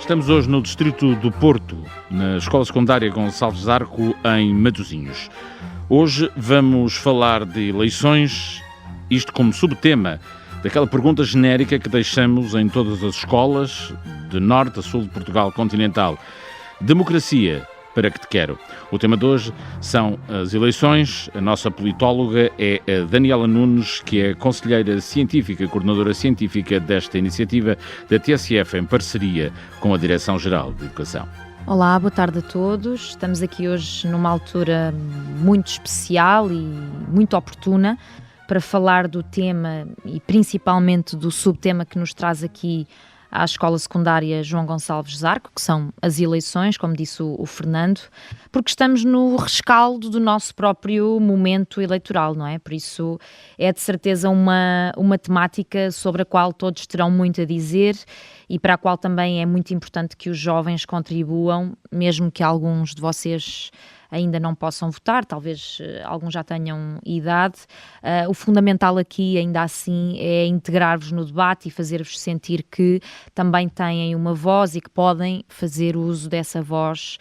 Estamos hoje no distrito do Porto, na Escola Secundária Gonçalves Zarco, em Matosinhos. Hoje vamos falar de eleições, isto como subtema daquela pergunta genérica que deixamos em todas as escolas, de norte a sul de Portugal continental. Democracia, para que te quero? O tema de hoje são as eleições. A nossa politóloga é a Daniela Nunes, que é conselheira científica, coordenadora científica desta iniciativa da TSF, em parceria com a Direção-Geral de Educação. Olá, boa tarde a todos. Estamos aqui hoje numa altura muito especial e muito oportuna para falar do tema e principalmente do subtema que nos traz aqui à Escola Secundária João Gonçalves Zarco, que são as eleições, como disse o Fernando, porque estamos no rescaldo do nosso próprio momento eleitoral, não é? Por isso é de certeza uma temática sobre a qual todos terão muito a dizer e para a qual também é muito importante que os jovens contribuam, mesmo que alguns de vocês ainda não possam votar, talvez alguns já tenham idade. O fundamental aqui, ainda assim, é integrar-vos no debate e fazer-vos sentir que também têm uma voz e que podem fazer uso dessa voz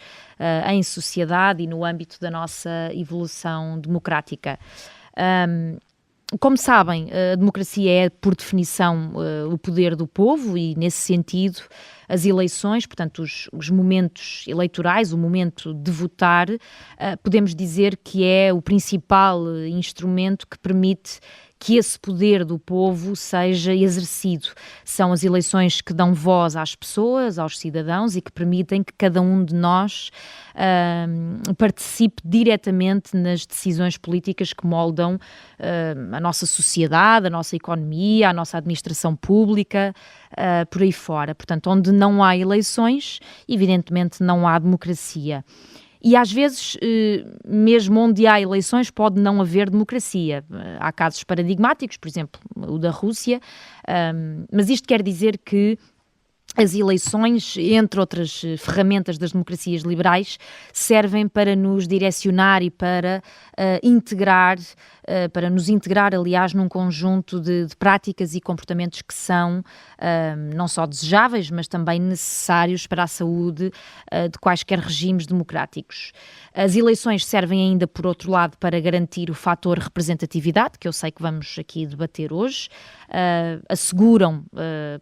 em sociedade e no âmbito da nossa evolução democrática. Como sabem, a democracia é, por definição, o poder do povo e, nesse sentido, as eleições, portanto, os momentos eleitorais, o momento de votar, podemos dizer que é o principal instrumento que permite que esse poder do povo seja exercido. São as eleições que dão voz às pessoas, aos cidadãos e que permitem que cada um de nós participe diretamente nas decisões políticas que moldam a nossa sociedade, a nossa economia, a nossa administração pública, por aí fora. Portanto, onde não há eleições, evidentemente não há democracia. E às vezes, mesmo onde há eleições, pode não haver democracia. Há casos paradigmáticos, por exemplo, o da Rússia, mas isto quer dizer que as eleições, entre outras ferramentas das democracias liberais, servem para nos direcionar e para para nos integrar, aliás, num conjunto de práticas e comportamentos que são não só desejáveis, mas também necessários para a saúde de quaisquer regimes democráticos. As eleições servem ainda, por outro lado, para garantir o fator representatividade, que eu sei que vamos aqui debater hoje. Asseguram,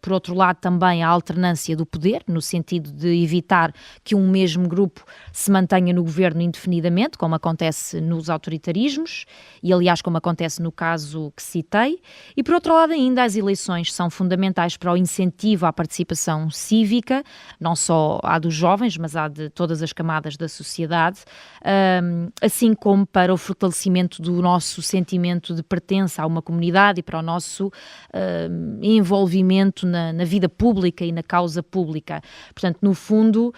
por outro lado, também a alternância do poder, no sentido de evitar que um mesmo grupo se mantenha no governo indefinidamente, como acontece nos autoritarismos e, aliás, como acontece no caso que citei. E, por outro lado, ainda as eleições são fundamentais para o incentivo à participação cívica, não só a dos jovens, mas a de todas as camadas da sociedade, assim como para o fortalecimento do nosso sentimento de pertença a uma comunidade e para o nosso envolvimento na vida pública e na causa pública. Portanto, no fundo,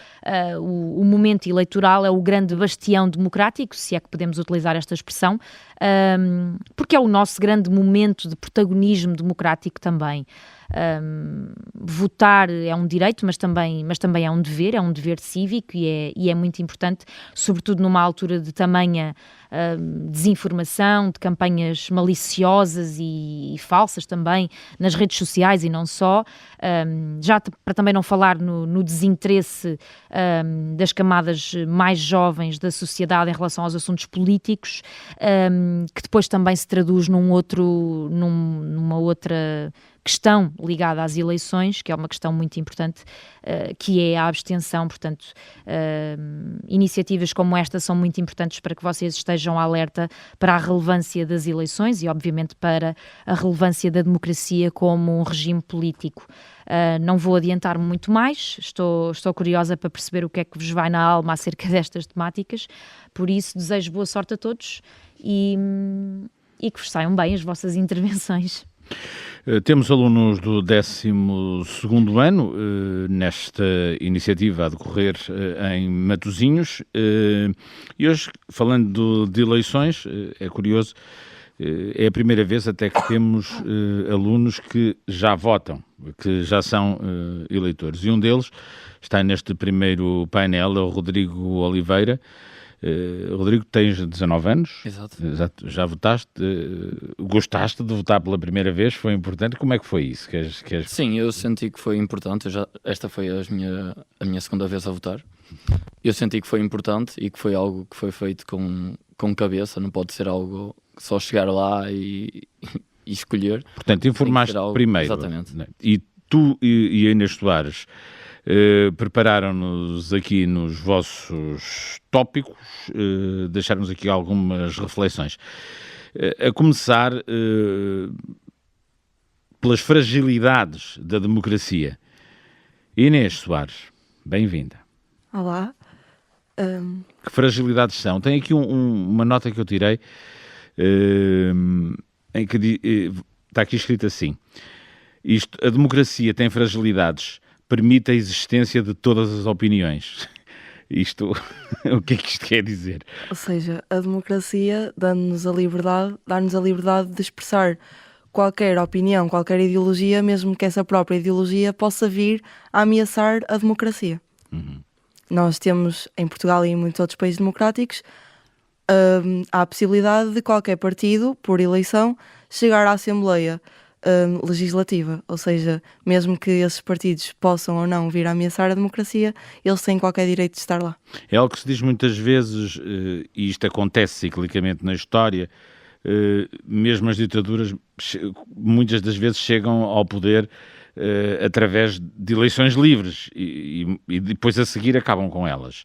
o momento eleitoral é o grande bastião democrático, se é que podemos utilizar esta expressão, porque é o nosso grande momento de protagonismo democrático também. Votar é um direito, mas também é um dever cívico e é muito importante, sobretudo numa altura de tamanha desinformação, de campanhas maliciosas e falsas também nas redes sociais e não só, já para também não falar no desinteresse das camadas mais jovens da sociedade em relação aos assuntos políticos, que depois também se traduz numa outra questão ligada às eleições, que é uma questão muito importante, que é a abstenção. Portanto, iniciativas como esta são muito importantes para que vocês estejam alerta para a relevância das eleições e, obviamente, para a relevância da democracia como um regime político. Não vou adiantar-me muito mais, estou curiosa para perceber o que é que vos vai na alma acerca destas temáticas, por isso desejo boa sorte a todos e que vos saiam bem as vossas intervenções. Temos alunos do 12º ano nesta iniciativa a decorrer em Matosinhos e hoje, falando de eleições, é curioso, é a primeira vez até que temos alunos que já votam, que já são eleitores, e um deles está neste primeiro painel, é o Rodrigo Oliveira. Rodrigo, tens 19 anos. Exato. Já votaste, gostaste de votar pela primeira vez, foi importante. Como é que foi isso? Sim, eu senti que foi importante. Esta foi a minha segunda vez a votar. Eu senti que foi importante e que foi algo que foi feito com cabeça, não pode ser algo só chegar lá e escolher. Portanto, informaste primeiro. Exatamente. E tu e a Inês Soares prepararam-nos aqui nos vossos tópicos, deixaram-nos aqui algumas reflexões. A começar pelas fragilidades da democracia. Inês Soares, bem-vinda. Olá. Que fragilidades são? Tem aqui uma nota que eu tirei em que está aqui escrito assim: a democracia tem fragilidades, permite a existência de todas as opiniões. O que é que isto quer dizer? Ou seja, a democracia dá-nos a liberdade de expressar qualquer opinião, qualquer ideologia, mesmo que essa própria ideologia possa vir a ameaçar a democracia. Uhum. Nós temos, em Portugal e em muitos outros países democráticos, há a possibilidade de qualquer partido, por eleição, chegar à Assembleia Legislativa. Ou seja, mesmo que esses partidos possam ou não vir a ameaçar a democracia, eles têm qualquer direito de estar lá. É algo que se diz muitas vezes, e isto acontece ciclicamente na história, mesmo as ditaduras muitas das vezes chegam ao poder através de eleições livres e depois a seguir acabam com elas.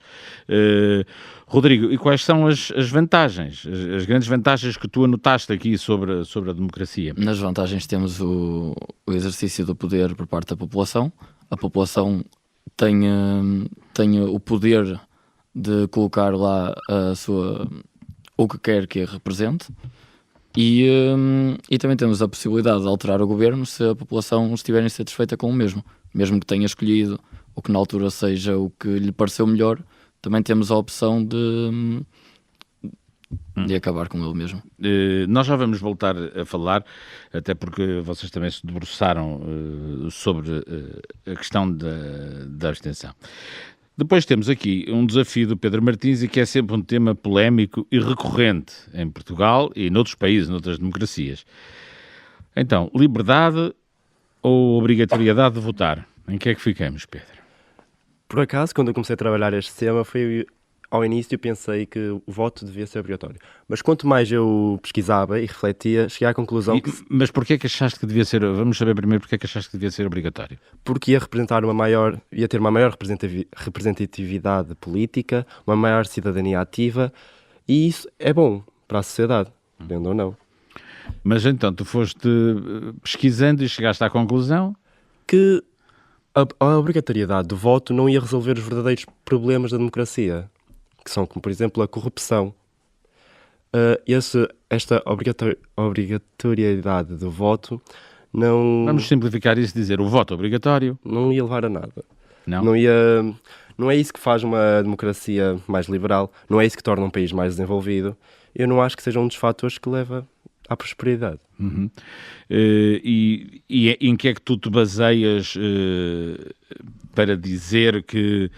Rodrigo, e quais são as vantagens, as grandes vantagens que tu anotaste aqui sobre a democracia? Nas vantagens temos o exercício do poder por parte da população. A população tem o poder de colocar lá o que quer que a represente. E também temos a possibilidade de alterar o governo se a população estiver insatisfeita com o mesmo que tenha escolhido o que na altura seja o que lhe pareceu melhor, também temos a opção de acabar com ele mesmo. Nós já vamos voltar a falar, até porque vocês também se debruçaram sobre a questão da abstenção. Depois temos aqui um desafio do Pedro Martins, e que é sempre um tema polémico e recorrente em Portugal e noutros países, noutras democracias. Então, liberdade ou obrigatoriedade de votar? Em que é que ficamos, Pedro? Por acaso, quando eu comecei a trabalhar este tema, ao início pensei que o voto devia ser obrigatório. Mas quanto mais eu pesquisava e refletia, cheguei à conclusão que... Mas porquê é que achaste que devia ser... Vamos saber primeiro porquê é que achaste que devia ser obrigatório. Porque ia ter uma maior representatividade política, uma maior cidadania ativa, e isso é bom para a sociedade, entendo ou não. Mas então, tu foste pesquisando e chegaste à conclusão... Que a obrigatoriedade do voto não ia resolver os verdadeiros problemas da democracia, que são como, por exemplo, a corrupção. Esta obrigatoriedade do voto não... Vamos simplificar isso e dizer o voto obrigatório... Não ia levar a nada. Não? Não é isso que faz uma democracia mais liberal, não é isso que torna um país mais desenvolvido. Eu não acho que seja um dos fatores que leva à prosperidade. Uhum. E em que é que tu te baseias para dizer que,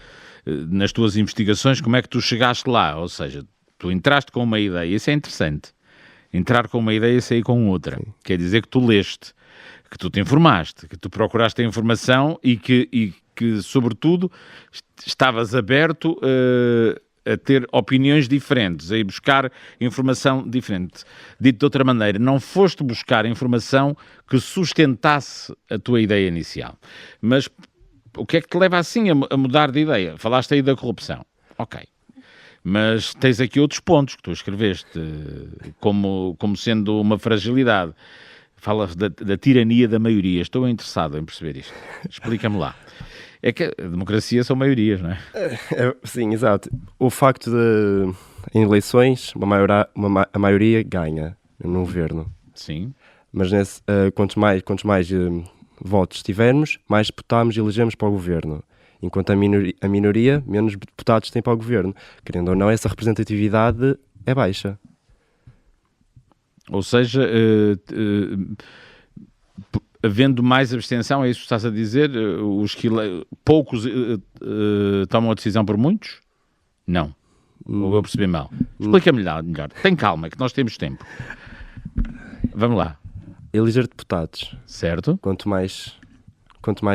nas tuas investigações, como é que tu chegaste lá? Ou seja, tu entraste com uma ideia, isso é interessante. Entrar com uma ideia e sair com outra. Sim. Quer dizer que tu leste, que tu te informaste, que tu procuraste a informação e que sobretudo, estavas aberto a ter opiniões diferentes, a ir buscar informação diferente. Dito de outra maneira, não foste buscar informação que sustentasse a tua ideia inicial. Mas o que é que te leva assim a mudar de ideia? Falaste aí da corrupção. Ok. Mas tens aqui outros pontos que tu escreveste como sendo uma fragilidade. Falas da tirania da maioria. Estou interessado em perceber isto. Explica-me lá. É que a democracia são maiorias, não é? Sim, exato. O facto de, em eleições, a maioria ganha no governo. Sim. Mas quantos mais votos tivermos, mais deputados elegemos para o governo. Enquanto a minoria, menos deputados tem para o governo. Querendo ou não, essa representatividade é baixa. Ou seja, havendo mais abstenção, é isso que estás a dizer? Poucos tomam a decisão por muitos? Não. Ou eu percebi mal? Explica-me melhor. Tem calma, que nós temos tempo. Vamos lá. Eleger deputados. Certo? Quanto mais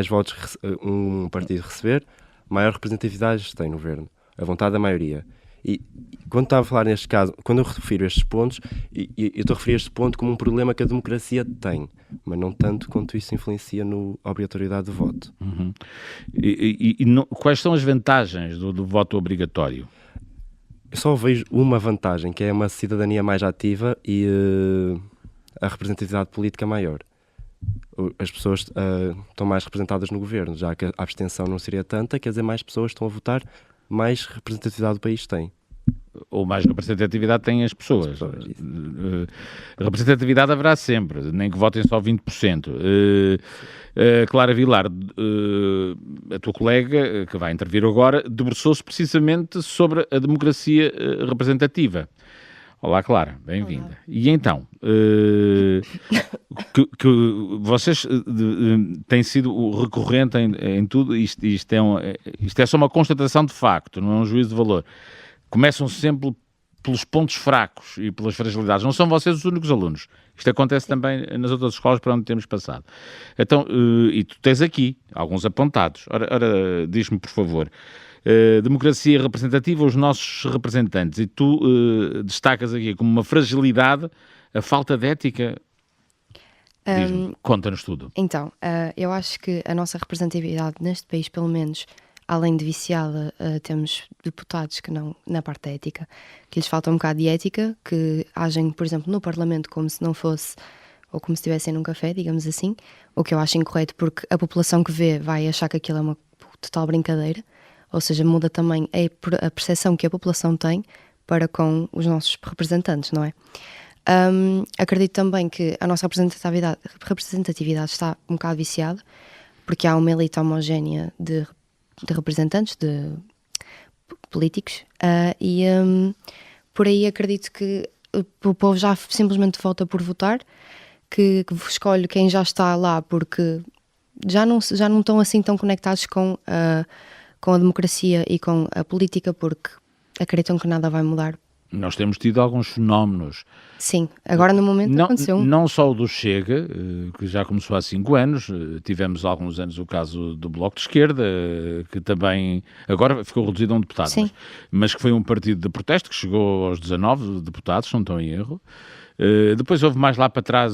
votos um partido receber, maior representatividade tem no governo. A vontade da maioria. E quando estava a falar neste caso, quando eu refiro estes pontos, eu estou a referir este ponto como um problema que a democracia tem, mas não tanto quanto isso influencia na obrigatoriedade do voto. Uhum. Quais são as vantagens do voto obrigatório? Eu só vejo uma vantagem, que é uma cidadania mais ativa e a representatividade política maior. As pessoas estão mais representadas no governo, já que a abstenção não seria tanta, quer dizer, mais pessoas estão a votar, mais representatividade o país tem. Ou mais representatividade têm as pessoas. Representatividade haverá sempre, nem que votem só 20%. Clara Vilar, a tua colega, que vai intervir agora, debruçou-se precisamente sobre a democracia representativa. Olá, Clara, bem-vinda. Olá. E então, que vocês têm sido recorrente em tudo, isto é só uma constatação de facto, não é um juízo de valor. Começam sempre pelos pontos fracos e pelas fragilidades. Não são vocês os únicos alunos. Isto acontece também nas outras escolas para onde temos passado. Então, e tu tens aqui alguns apontados. Ora diz-me, por favor, democracia representativa, os nossos representantes. E tu destacas aqui como uma fragilidade a falta de ética. Conta-nos tudo. Então, eu acho que a nossa representatividade neste país, pelo menos, além de viciada, temos deputados que não, na parte da ética, que lhes falta um bocado de ética, que agem, por exemplo, no Parlamento como se não fosse, ou como se estivessem num café, digamos assim, o que eu acho incorreto, porque a população que vê vai achar que aquilo é uma total brincadeira, ou seja, muda também a percepção que a população tem para com os nossos representantes, não é? Acredito também que a nossa representatividade está um bocado viciada, porque há uma elite homogénea de representantes, de políticos, e por aí acredito que o povo já simplesmente vota por votar, que escolhe quem já está lá, porque já não estão assim tão conectados com a democracia e com a política, porque acreditam que nada vai mudar. Nós temos tido alguns fenómenos. Sim, agora no momento aconteceu. Não só o do Chega, que já começou há 5 anos, tivemos há alguns anos o caso do Bloco de Esquerda, que também agora ficou reduzido a um deputado, mas que foi um partido de protesto que chegou aos 19 deputados, se não estou em erro. Depois houve mais lá para trás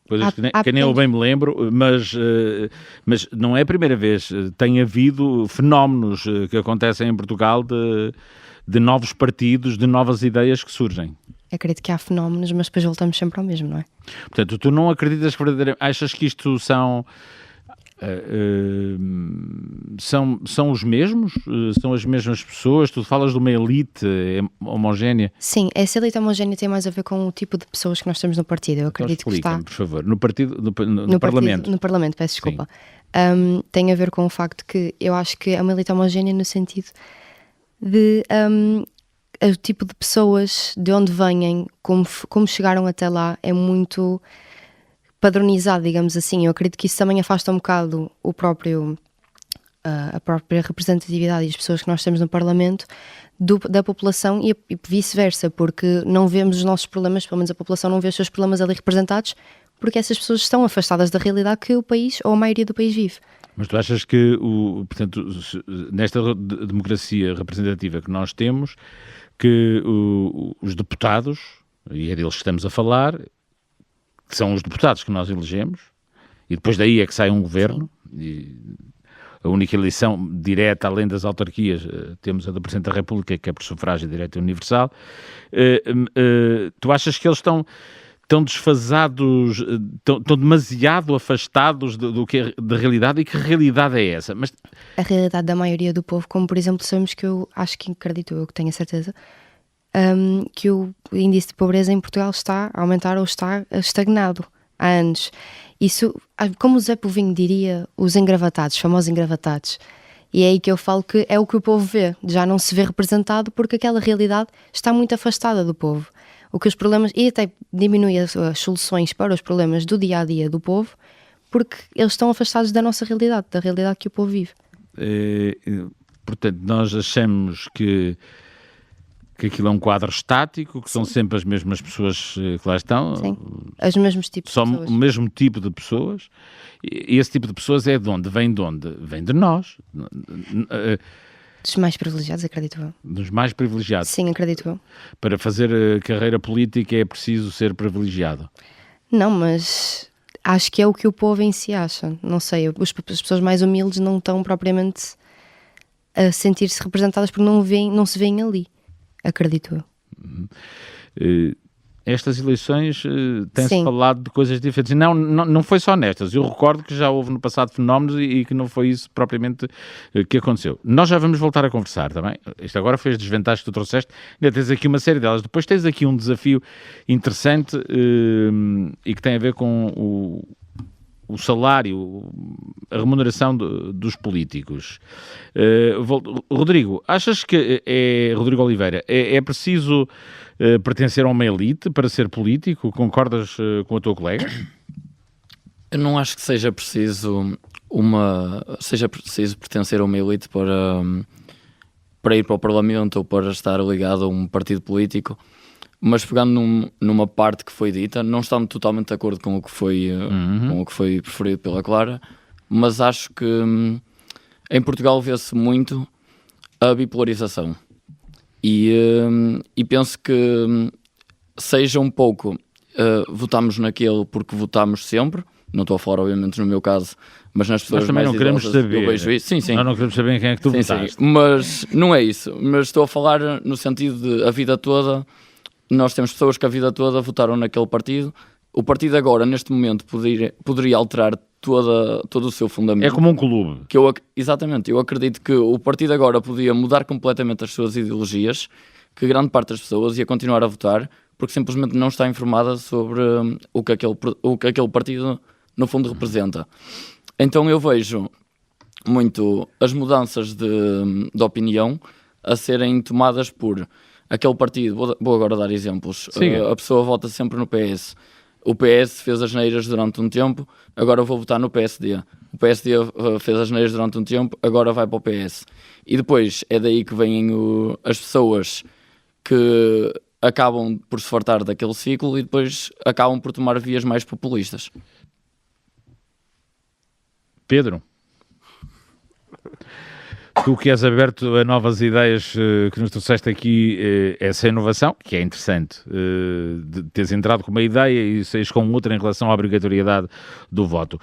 coisas que nem eu bem me lembro, mas não é a primeira vez. Tem havido fenómenos que acontecem em Portugal de novos partidos, de novas ideias que surgem. Acredito que há fenómenos, mas depois voltamos sempre ao mesmo, não é? Portanto, tu não acreditas verdadeiramente, achas que isto são os mesmos? São as mesmas pessoas? Tu falas de uma elite homogénea? Sim, essa elite homogénea tem mais a ver com o tipo de pessoas que nós temos no partido. Eu acredito que está... por favor, no partido, no Parlamento. No Parlamento, peço desculpa. Tem a ver com o facto que eu acho que é uma elite homogénea no sentido de o tipo de pessoas, de onde vêm, como chegaram até lá, é muito padronizado, digamos assim. Eu acredito que isso também afasta um bocado a própria representatividade e as pessoas que nós temos no Parlamento da população e vice-versa, porque não vemos os nossos problemas, pelo menos a população não vê os seus problemas ali representados, porque essas pessoas estão afastadas da realidade que o país, ou a maioria do país, vive. Mas tu achas que, portanto, nesta democracia representativa que nós temos, que os deputados, e é deles que estamos a falar, que são os deputados que nós elegemos, e depois daí é que sai um governo, e a única eleição direta, além das autarquias, temos a do Presidente da República, que é por sufrágio direto e universal. Tu achas que eles estão desfasados, estão demasiado afastados da realidade? E que realidade é essa? Mas... A realidade da maioria do povo, como por exemplo sabemos que acredito eu que tenho a certeza, que o índice de pobreza em Portugal está a aumentar ou está estagnado há anos. Isso, como o Zé Povinho diria, os engravatados, famosos engravatados. E é aí que eu falo que é o que o povo vê, já não se vê representado porque aquela realidade está muito afastada do povo. O que os problemas, e até diminui as soluções para os problemas do dia-a-dia do povo, porque eles estão afastados da nossa realidade, da realidade que o povo vive. Portanto, nós achamos que Que aquilo é um quadro estático, que são sempre as mesmas pessoas que lá estão. Sim, os mesmos tipos de São pessoas. o mesmo tipo de pessoas. E esse tipo de pessoas é de onde? Vem de onde? Vem de nós. Dos mais privilegiados, acredito eu. Dos mais privilegiados. Sim, acredito eu. Para fazer carreira política é preciso ser privilegiado. Não, mas acho que é o que o povo em si acha. Não sei, as pessoas mais humildes não estão propriamente a sentir-se representadas porque não se veem ali. Acredito eu. Estas eleições tem-se Sim. falado de coisas diferentes. Não foi só nestas. Eu recordo que já houve no passado fenómenos e que não foi isso propriamente que aconteceu. Nós já vamos voltar a conversar, também. Isto agora foi as desvantagens que tu trouxeste. Ainda tens aqui uma série delas. Depois tens aqui um desafio interessante e que tem a ver com o salário, a remuneração dos políticos. Rodrigo, achas que Rodrigo Oliveira, é preciso pertencer a uma elite para ser político? Concordas com a tua colega? Eu não acho que seja preciso pertencer a uma elite para ir para o Parlamento ou para estar ligado a um partido político. Mas pegando numa parte que foi dita, não estamos totalmente de acordo com o que foi, com o que foi preferido pela Clara, mas acho que em Portugal vê-se muito a bipolarização. E penso que seja um pouco votamos naquele porque votamos sempre. Não estou a falar, obviamente, no meu caso, mas nas pessoas Nós também mais não queremos idosas, saber. eu vejo isso. Sim, sim. Nós não queremos saber em quem é que tu Sim, votaste. sim. Mas não é isso. Mas estou a falar no sentido de a vida toda. Nós temos pessoas que a vida toda votaram naquele partido. O partido agora, neste momento, poderia alterar todo o seu fundamento. É como um clube. Exatamente. Eu acredito que o partido agora podia mudar completamente as suas ideologias, que grande parte das pessoas ia continuar a votar, porque simplesmente não está informada sobre o que aquele partido, no fundo, representa. Então eu vejo muito as mudanças de opinião a serem tomadas por aquele partido. Vou agora dar exemplos. A pessoa vota sempre no PS. O PS fez as neiras durante um tempo, agora vou votar no PSD. O PSD fez as neiras durante um tempo, agora vai para o PS. E depois é daí que vêm as pessoas que acabam por se fartar daquele ciclo e depois acabam por tomar vias mais populistas. Pedro? Tu que és aberto a novas ideias que nos trouxeste aqui, essa inovação, que é interessante, de teres entrado com uma ideia e saís com outra em relação à obrigatoriedade do voto.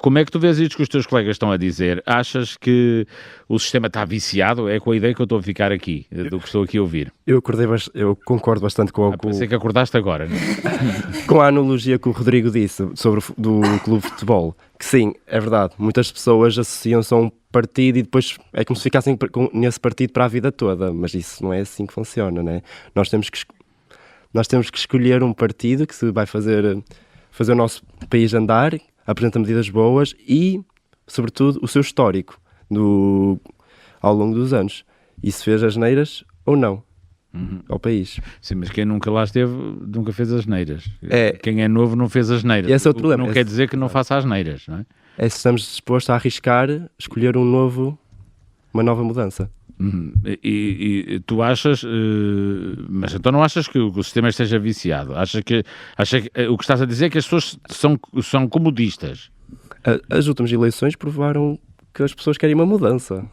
Como é que tu vês isto que os teus colegas estão a dizer? Achas que o sistema está viciado? É com a ideia que eu estou a ficar aqui, do que estou aqui a ouvir. Eu concordo bastante com Pensei que acordaste agora, não? Com a analogia que o Rodrigo disse sobre do clube de futebol, que sim, é verdade, muitas pessoas associam-se a um partido e depois é como se ficassem nesse partido para a vida toda, mas isso não é assim que funciona, né? Nós temos que escolher um partido que se vai fazer o nosso país andar, apresenta medidas boas e, sobretudo, o seu histórico ao longo dos anos. E se fez asneiras ou não. Ao país. Sim, mas quem nunca lá esteve nunca fez asneiras. É. Quem é novo não fez asneiras. Esse é outro problema. Não quer dizer que não faça asneiras, não é? É se estamos dispostos a arriscar, escolher uma nova mudança. E tu achas, mas então não achas que o sistema esteja viciado? Achas que o que estás a dizer é que as pessoas são comodistas? As últimas eleições provaram que as pessoas querem uma mudança.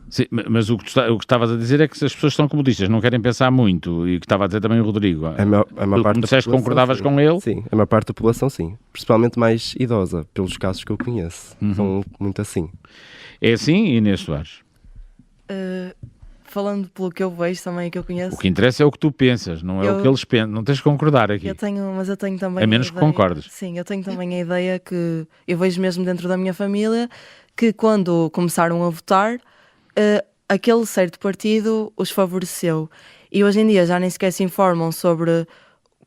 Sim, mas o que estavas a dizer é que as pessoas são comodistas, não querem pensar muito, e o que estava a dizer também o Rodrigo. A maior parte da população, concordavas sim. com ele? Sim, a maior parte da população sim, principalmente mais idosa, pelos casos que eu conheço, são muito assim. É assim, Inês Soares? Falando pelo que eu vejo também, que eu conheço... O que interessa é o que tu pensas, não é o que eles pensam, não tens de concordar aqui. Eu tenho também a menos que concordes. Sim, eu tenho também a ideia que eu vejo mesmo dentro da minha família, que quando começaram a votar... aquele certo partido os favoreceu e hoje em dia já nem sequer se informam sobre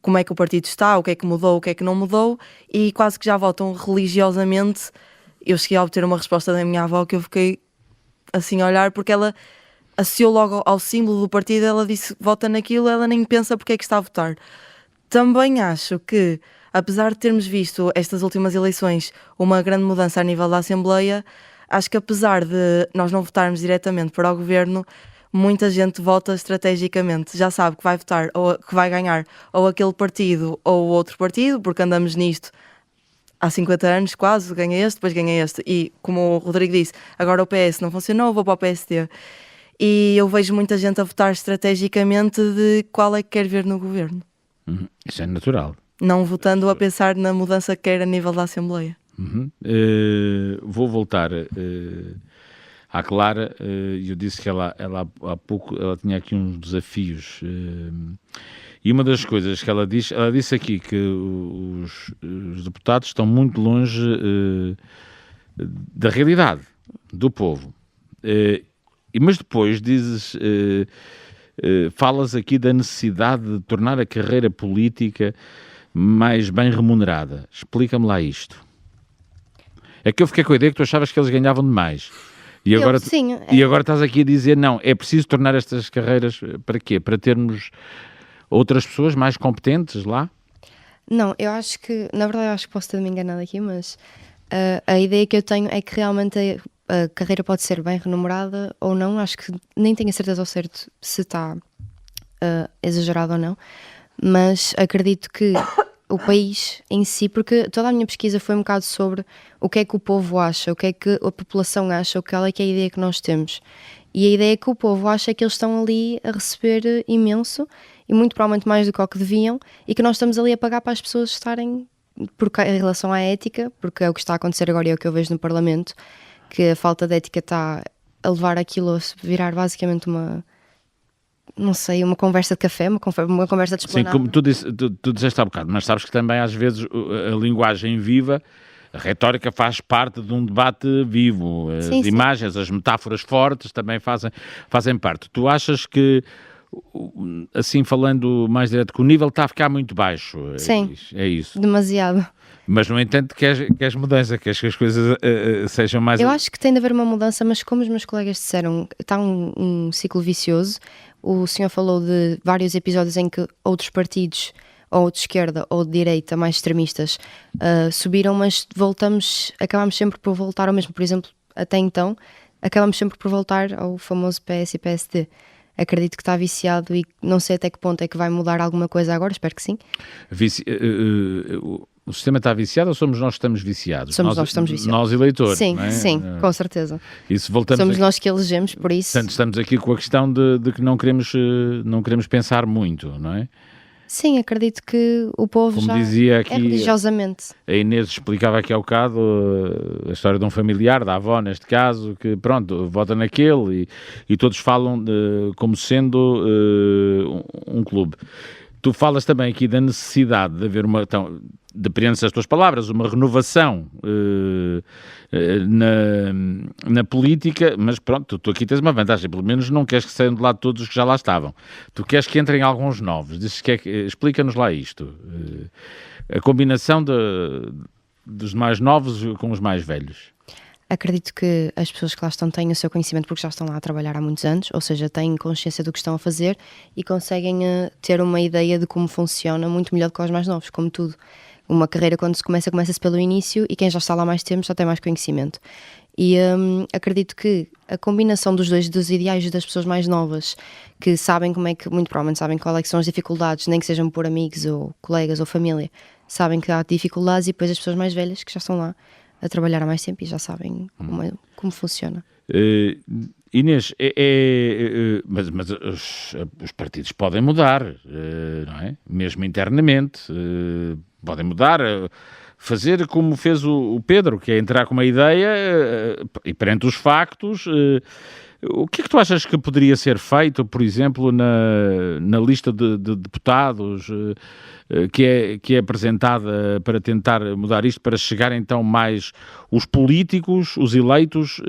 como é que o partido está, o que é que mudou, o que é que não mudou e quase que já votam religiosamente. Eu cheguei a obter uma resposta da minha avó que eu fiquei assim a olhar, porque ela associou logo ao símbolo do partido, ela disse vota naquilo, ela nem pensa porque é que está a votar. Também acho que, apesar de termos visto estas últimas eleições uma grande mudança a nível da Assembleia, acho que apesar de nós não votarmos diretamente para o governo, muita gente vota estrategicamente, já sabe que vai votar ou que vai ganhar ou aquele partido ou outro partido, porque andamos nisto há 50 anos quase, ganha este, depois ganha este, e como o Rodrigo disse, agora o PS não funcionou, vou para o PSD. E eu vejo muita gente a votar estrategicamente de qual é que quer ver no governo. Isso é natural. Não votando a pensar na mudança que quer a nível da Assembleia. Vou voltar à Clara. Eu disse que ela há pouco ela tinha aqui uns desafios. E uma das coisas que ela disse aqui que os deputados estão muito longe da realidade do povo. Mas depois falas aqui da necessidade de tornar a carreira política mais bem remunerada. Explica-me lá isto. É que eu fiquei com a ideia que tu achavas que eles ganhavam demais. E agora, e agora estás aqui a dizer, não, é preciso tornar estas carreiras, para quê? Para termos outras pessoas mais competentes lá? Não, eu acho que, na verdade, eu acho que posso ter-me enganado aqui, mas a ideia que eu tenho é que realmente a carreira pode ser bem remunerada ou não. Acho que nem tenho a certeza ao certo se está exagerado ou não, mas acredito que o país em si, porque toda a minha pesquisa foi um bocado sobre o que é que o povo acha, o que é que a população acha, qual é que é a ideia que nós temos. E a ideia que o povo acha é que eles estão ali a receber imenso, e muito provavelmente mais do que o que deviam, e que nós estamos ali a pagar para as pessoas estarem, porque em relação à ética, porque é o que está a acontecer agora e é o que eu vejo no Parlamento, que a falta de ética está a levar aquilo a virar basicamente uma conversa de café, uma conversa de esplanada. Sim, como tu disseste há bocado, mas sabes que também às vezes a linguagem viva, a retórica faz parte de um debate vivo. As imagens, as metáforas fortes também fazem parte. Tu achas que, assim falando mais direto, que o nível está a ficar muito baixo? Sim, é isso. Demasiado. Mas, no entanto, queres mudança, queres que as coisas sejam mais... Eu acho que tem de haver uma mudança, mas como os meus colegas disseram, está um ciclo vicioso. O senhor falou de vários episódios em que outros partidos, ou de esquerda ou de direita, mais extremistas, subiram, mas acabamos sempre por voltar ao mesmo. Por exemplo, até então, acabamos sempre por voltar ao famoso PS e PSD. Acredito que está viciado e não sei até que ponto é que vai mudar alguma coisa agora, espero que sim. O sistema está viciado ou somos nós que estamos viciados? Somos nós que estamos viciados. Nós eleitores, sim, não é? Sim, com certeza. Somos nós que elegemos, por isso. Portanto, estamos aqui com a questão de que não queremos pensar muito, não é? Sim, acredito que o povo como já dizia aqui, é religiosamente. A Inês explicava aqui há bocado a história de um familiar, da avó neste caso, que pronto, vota naquele e todos falam como sendo um clube. Tu falas também aqui da necessidade de haver depreende-se das tuas palavras, uma renovação na política, mas pronto, tu aqui tens uma vantagem, pelo menos não queres que saiam de lado todos os que já lá estavam. Tu queres que entrem alguns novos. Explica-nos lá isto. A combinação dos mais novos com os mais velhos. Acredito que as pessoas que lá estão têm o seu conhecimento porque já estão lá a trabalhar há muitos anos, ou seja, têm consciência do que estão a fazer e conseguem ter uma ideia de como funciona muito melhor do que os mais novos, como tudo. Uma carreira, quando se começa-se pelo início, e quem já está lá mais tempo já tem mais conhecimento. E acredito que a combinação dos ideais das pessoas mais novas, que sabem muito provavelmente sabem qual é que são as dificuldades, nem que sejam por amigos ou colegas ou família, sabem que há dificuldades, e depois as pessoas mais velhas que já estão lá a trabalhar há mais tempo e já sabem como funciona. Inês, mas os partidos podem mudar, não é? Mesmo internamente, podem mudar, fazer como fez o Pedro, que é entrar com uma ideia e perante os factos. O que é que tu achas que poderia ser feito, por exemplo, na lista de deputados que é apresentada para tentar mudar isto, para chegar então mais os políticos, os eleitos,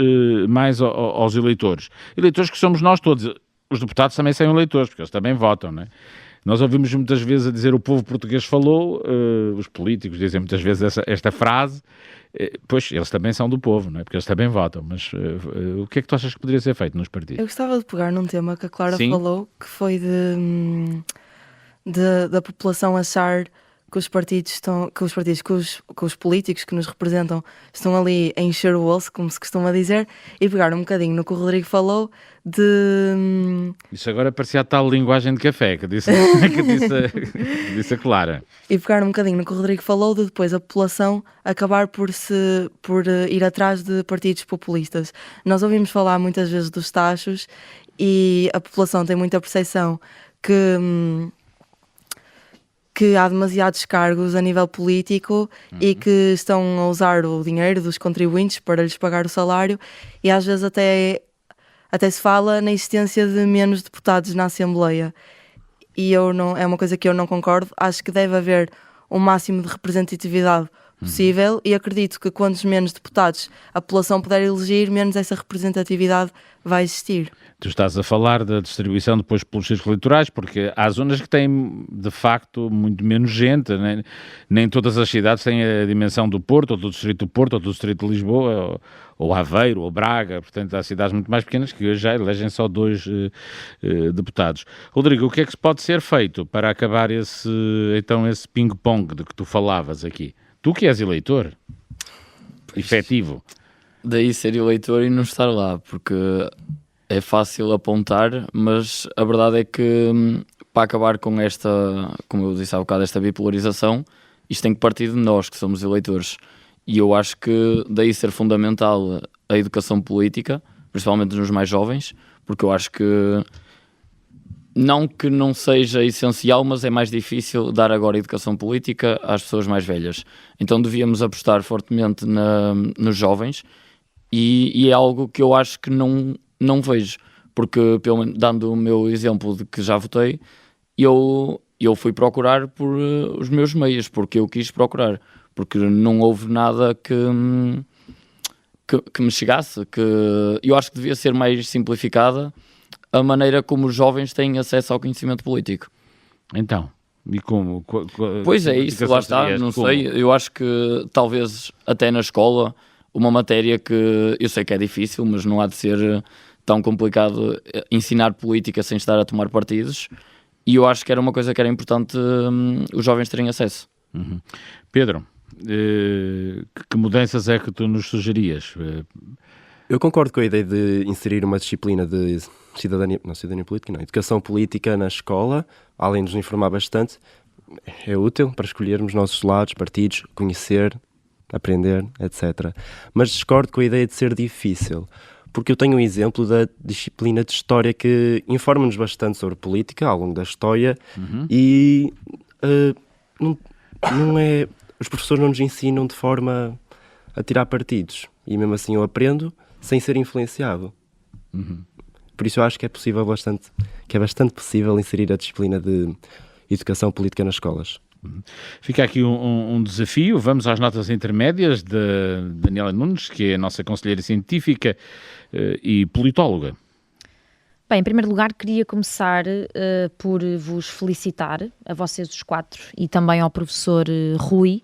mais aos eleitores? Eleitores que somos nós todos. Os deputados também são eleitores, porque eles também votam, não é? Nós ouvimos muitas vezes a dizer o povo português falou, os políticos dizem muitas vezes esta frase, pois eles também são do povo, não é? Porque eles também votam, mas o que é que tu achas que poderia ser feito nos partidos? Eu gostava de pegar num tema que a Clara Sim. falou, que foi da população achar que os partidos estão, que os políticos que nos representam estão ali a encher o bolso, como se costuma dizer, e pegar um bocadinho no que o Rodrigo falou de... Isso agora parecia a tal linguagem de café que disse, que disse a Clara. E pegar um bocadinho no que o Rodrigo falou de depois a população acabar por ir atrás de partidos populistas. Nós ouvimos falar muitas vezes dos tachos e a população tem muita percepção que há demasiados cargos a nível político e que estão a usar o dinheiro dos contribuintes para lhes pagar o salário, e às vezes até se fala na existência de menos deputados na Assembleia. E é uma coisa que eu não concordo. Acho que deve haver o máximo de representatividade possível e acredito que quantos menos deputados a população puder eleger, menos essa representatividade vai existir. Tu estás a falar da distribuição depois pelos círculos eleitorais, porque há zonas que têm, de facto, muito menos gente, né? Nem todas as cidades têm a dimensão do Porto, ou do Distrito do Porto, ou do Distrito de Lisboa, ou Aveiro, ou Braga. Portanto, há cidades muito mais pequenas que hoje já elegem só 2 deputados. Rodrigo, o que é que pode ser feito para acabar esse ping-pong de que tu falavas aqui? Tu que és eleitor, efetivo. Daí ser eleitor e não estar lá, porque é fácil apontar, mas a verdade é que para acabar com esta, como eu disse há bocado, esta bipolarização, isto tem que partir de nós, que somos eleitores. E eu acho que daí ser fundamental a educação política, principalmente nos mais jovens, porque eu acho que não seja essencial, mas é mais difícil dar agora educação política às pessoas mais velhas. Então devíamos apostar fortemente nos jovens e é algo que eu acho que não vejo, porque pelo menos, dando o meu exemplo de que já votei, eu fui procurar por os meus meios, porque eu quis procurar, porque não houve nada que me chegasse, que eu acho que devia ser mais simplificada a maneira como os jovens têm acesso ao conhecimento político. Então, e como? Pois é isso, lá está, não sei, eu acho que talvez até na escola, uma matéria que eu sei que é difícil, mas não há de ser tão complicado ensinar política sem estar a tomar partidos, e eu acho que era uma coisa que era importante os jovens terem acesso. Uhum. Pedro, que mudanças é que tu nos sugerias? Eu concordo com a ideia de inserir uma disciplina de cidadania política, não, educação política na escola, além de nos informar bastante, é útil para escolhermos nossos lados, partidos, conhecer, aprender, etc. Mas discordo com a ideia de ser difícil, porque eu tenho um exemplo da disciplina de História que informa-nos bastante sobre política ao longo da história e os professores não nos ensinam de forma a tirar partidos, e mesmo assim eu aprendo sem ser influenciado. Por isso eu acho que é bastante possível inserir a disciplina de educação política nas escolas. Fica aqui um desafio. Vamos às notas intermédias de Daniela Nunes, que é a nossa conselheira científica e politóloga. Bem, em primeiro lugar, queria começar por vos felicitar, a vocês os 4, e também ao professor Rui,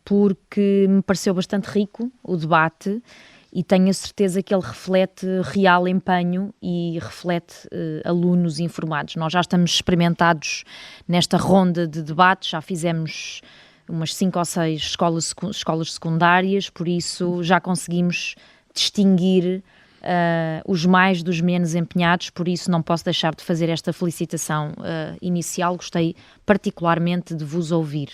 porque me pareceu bastante rico o debate e tenho a certeza que ele reflete real empenho e reflete alunos informados. Nós já estamos experimentados nesta ronda de debates, já fizemos umas 5 ou 6 escolas secundárias, por isso já conseguimos distinguir os mais dos menos empenhados, por isso não posso deixar de fazer esta felicitação inicial. Gostei particularmente de vos ouvir.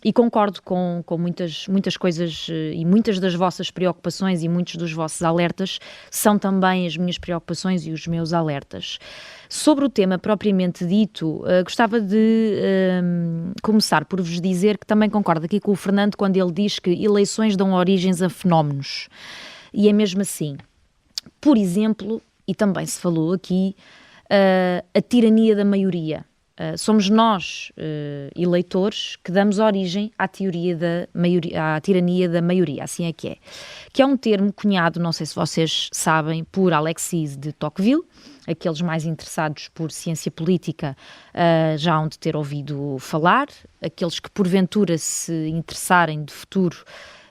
E concordo com muitas coisas e muitas das vossas preocupações e muitos dos vossos alertas são também as minhas preocupações e os meus alertas. Sobre o tema propriamente dito, gostava de começar por vos dizer que também concordo aqui com o Fernando quando ele diz que eleições dão origens a fenómenos. E é mesmo assim. Por exemplo, e também se falou aqui, a tirania da maioria. Somos nós, eleitores, que damos origem à tirania da maioria, assim é. Que é um termo cunhado, não sei se vocês sabem, por Alexis de Tocqueville. Aqueles mais interessados por ciência política já hão de ter ouvido falar. Aqueles que porventura se interessarem de futuro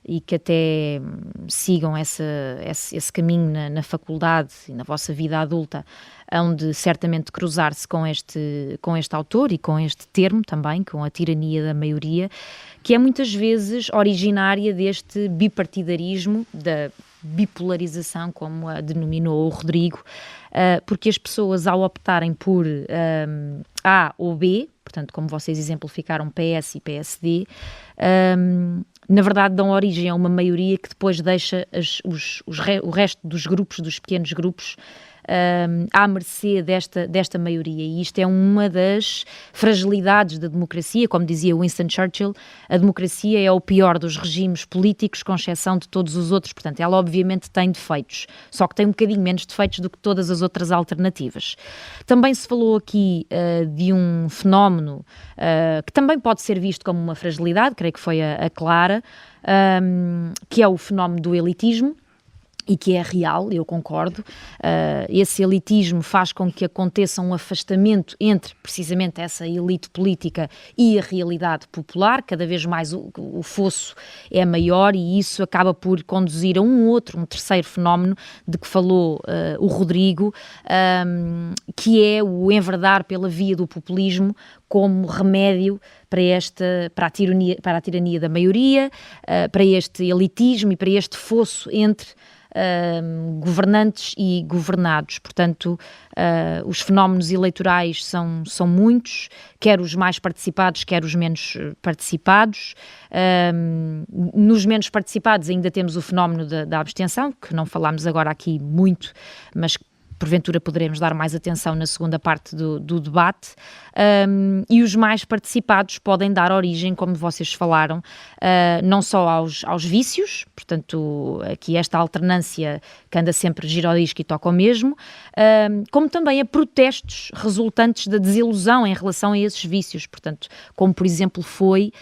e que até sigam esse caminho na faculdade e na vossa vida adulta, hão de certamente cruzar-se com este autor e com este termo também, com a tirania da maioria, que é muitas vezes originária deste bipartidarismo, da bipolarização, como a denominou o Rodrigo, porque as pessoas, ao optarem por A ou B, portanto, como vocês exemplificaram, PS e PSD, na verdade dão origem a uma maioria que depois deixa o resto dos grupos, dos pequenos grupos, à mercê desta maioria, e isto é uma das fragilidades da democracia. Como dizia Winston Churchill, a democracia é o pior dos regimes políticos, com exceção de todos os outros. Portanto, ela obviamente tem defeitos, só que tem um bocadinho menos defeitos do que todas as outras alternativas. Também se falou aqui de um fenómeno que também pode ser visto como uma fragilidade, creio que foi a Clara, que é o fenómeno do elitismo, e que é real, eu concordo. Esse elitismo faz com que aconteça um afastamento entre, precisamente, essa elite política e a realidade popular. Cada vez mais o fosso é maior, e isso acaba por conduzir a um terceiro fenómeno de que falou o Rodrigo, que é o enverdar pela via do populismo como remédio para a tirania da maioria, para este elitismo e para este fosso entre governantes e governados. Portanto, os fenómenos eleitorais são muitos, quer os mais participados, quer os menos participados. Nos menos participados ainda temos o fenómeno da abstenção, que não falámos agora aqui muito, mas porventura poderemos dar mais atenção na segunda parte do debate, e os mais participados podem dar origem, como vocês falaram, não só aos vícios, portanto, aqui esta alternância que anda sempre gira ao disco e toca ao mesmo, como também a protestos resultantes da desilusão em relação a esses vícios, portanto, como por exemplo foi,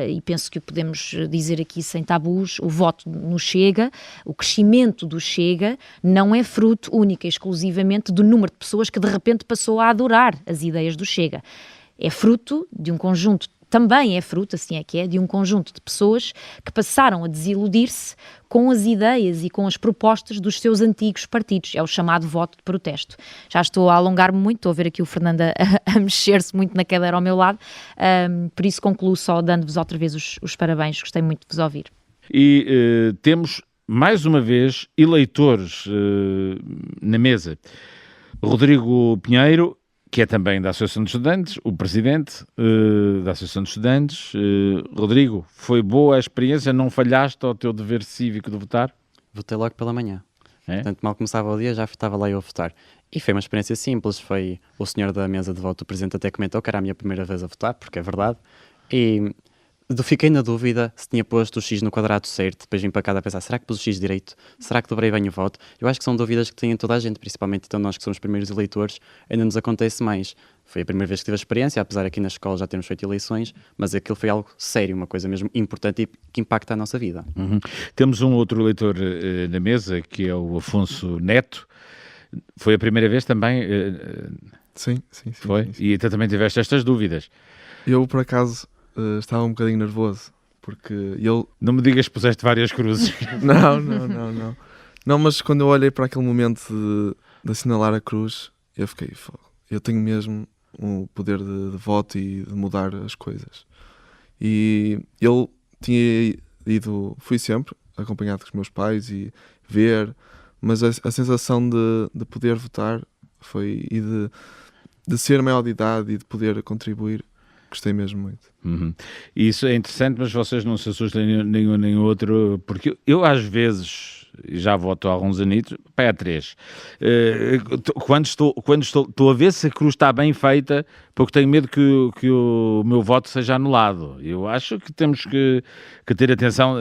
e penso que o podemos dizer aqui sem tabus, o voto no Chega. O crescimento do Chega não é fruto única e exclusivamente do número de pessoas que de repente passou a adorar as ideias do Chega. É fruto de um conjunto, também é fruto, assim é que é, de um conjunto de pessoas que passaram a desiludir-se com as ideias e com as propostas dos seus antigos partidos. É o chamado voto de protesto. Já estou a alongar-me muito, estou a ver aqui o Fernando a mexer-se muito na cadeira ao meu lado, por isso concluo só dando-vos outra vez os parabéns, gostei muito de vos ouvir. E temos, mais uma vez, eleitores na mesa. Rodrigo Pinheiro, que é também da Associação de Estudantes, o presidente da Associação de Estudantes. Rodrigo, foi boa a experiência? Não falhaste ao teu dever cívico de votar? Votei logo pela manhã. É? Portanto, mal começava o dia, já estava lá eu a votar. E foi uma experiência simples. Foi o senhor da mesa de voto, o presidente, até comentou que era a minha primeira vez a votar, porque é verdade. E fiquei na dúvida se tinha posto o X no quadrado certo. Depois vim para cá a pensar, será que pus o X direito? Será que dobrei bem o voto? Eu acho que são dúvidas que têm toda a gente, principalmente então nós que somos os primeiros eleitores, ainda nos acontece mais. Foi a primeira vez que tive a experiência, apesar aqui na escola já termos feito eleições, mas aquilo foi algo sério, uma coisa mesmo importante e que impacta a nossa vida. Uhum. Temos um outro eleitor na mesa, que é o Afonso Neto. Foi a primeira vez também? Sim. Foi? Sim. E tu também tiveste estas dúvidas? Eu, por acaso, estava um bocadinho nervoso, porque ele... Não me digas que puseste várias cruzes. Não. Não, mas quando eu olhei para aquele momento de assinalar a cruz, eu fiquei, eu tenho mesmo o poder de voto e de mudar as coisas. E ele tinha ido, fui sempre acompanhado com os meus pais e ver, mas a sensação de poder votar foi, e de ser maior de idade e de poder contribuir, gostei mesmo muito. Uhum. Isso é interessante, mas vocês não se assustem nenhum nem outro, porque eu às vezes, já voto há alguns anitos, há 3, quando estou a ver se a cruz está bem feita, porque tenho medo que o meu voto seja anulado. Eu acho que temos que ter atenção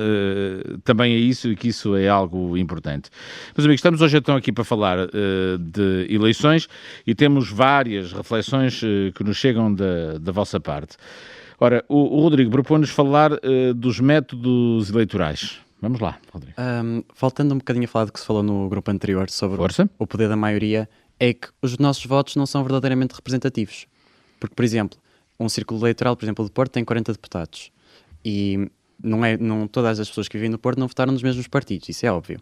também a isso, e que isso é algo importante. Meus amigos, estamos hoje então aqui para falar de eleições e temos várias reflexões que nos chegam da vossa parte. Ora, o Rodrigo propõe-nos falar dos métodos eleitorais. Vamos lá, Rodrigo. Voltando um bocadinho a falar do que se falou no grupo anterior sobre Força. o poder da maioria, é que os nossos votos não são verdadeiramente representativos. Porque, por exemplo, um círculo eleitoral, por exemplo, de Porto, tem 40 deputados. E não todas as pessoas que vivem no Porto não votaram nos mesmos partidos, isso é óbvio.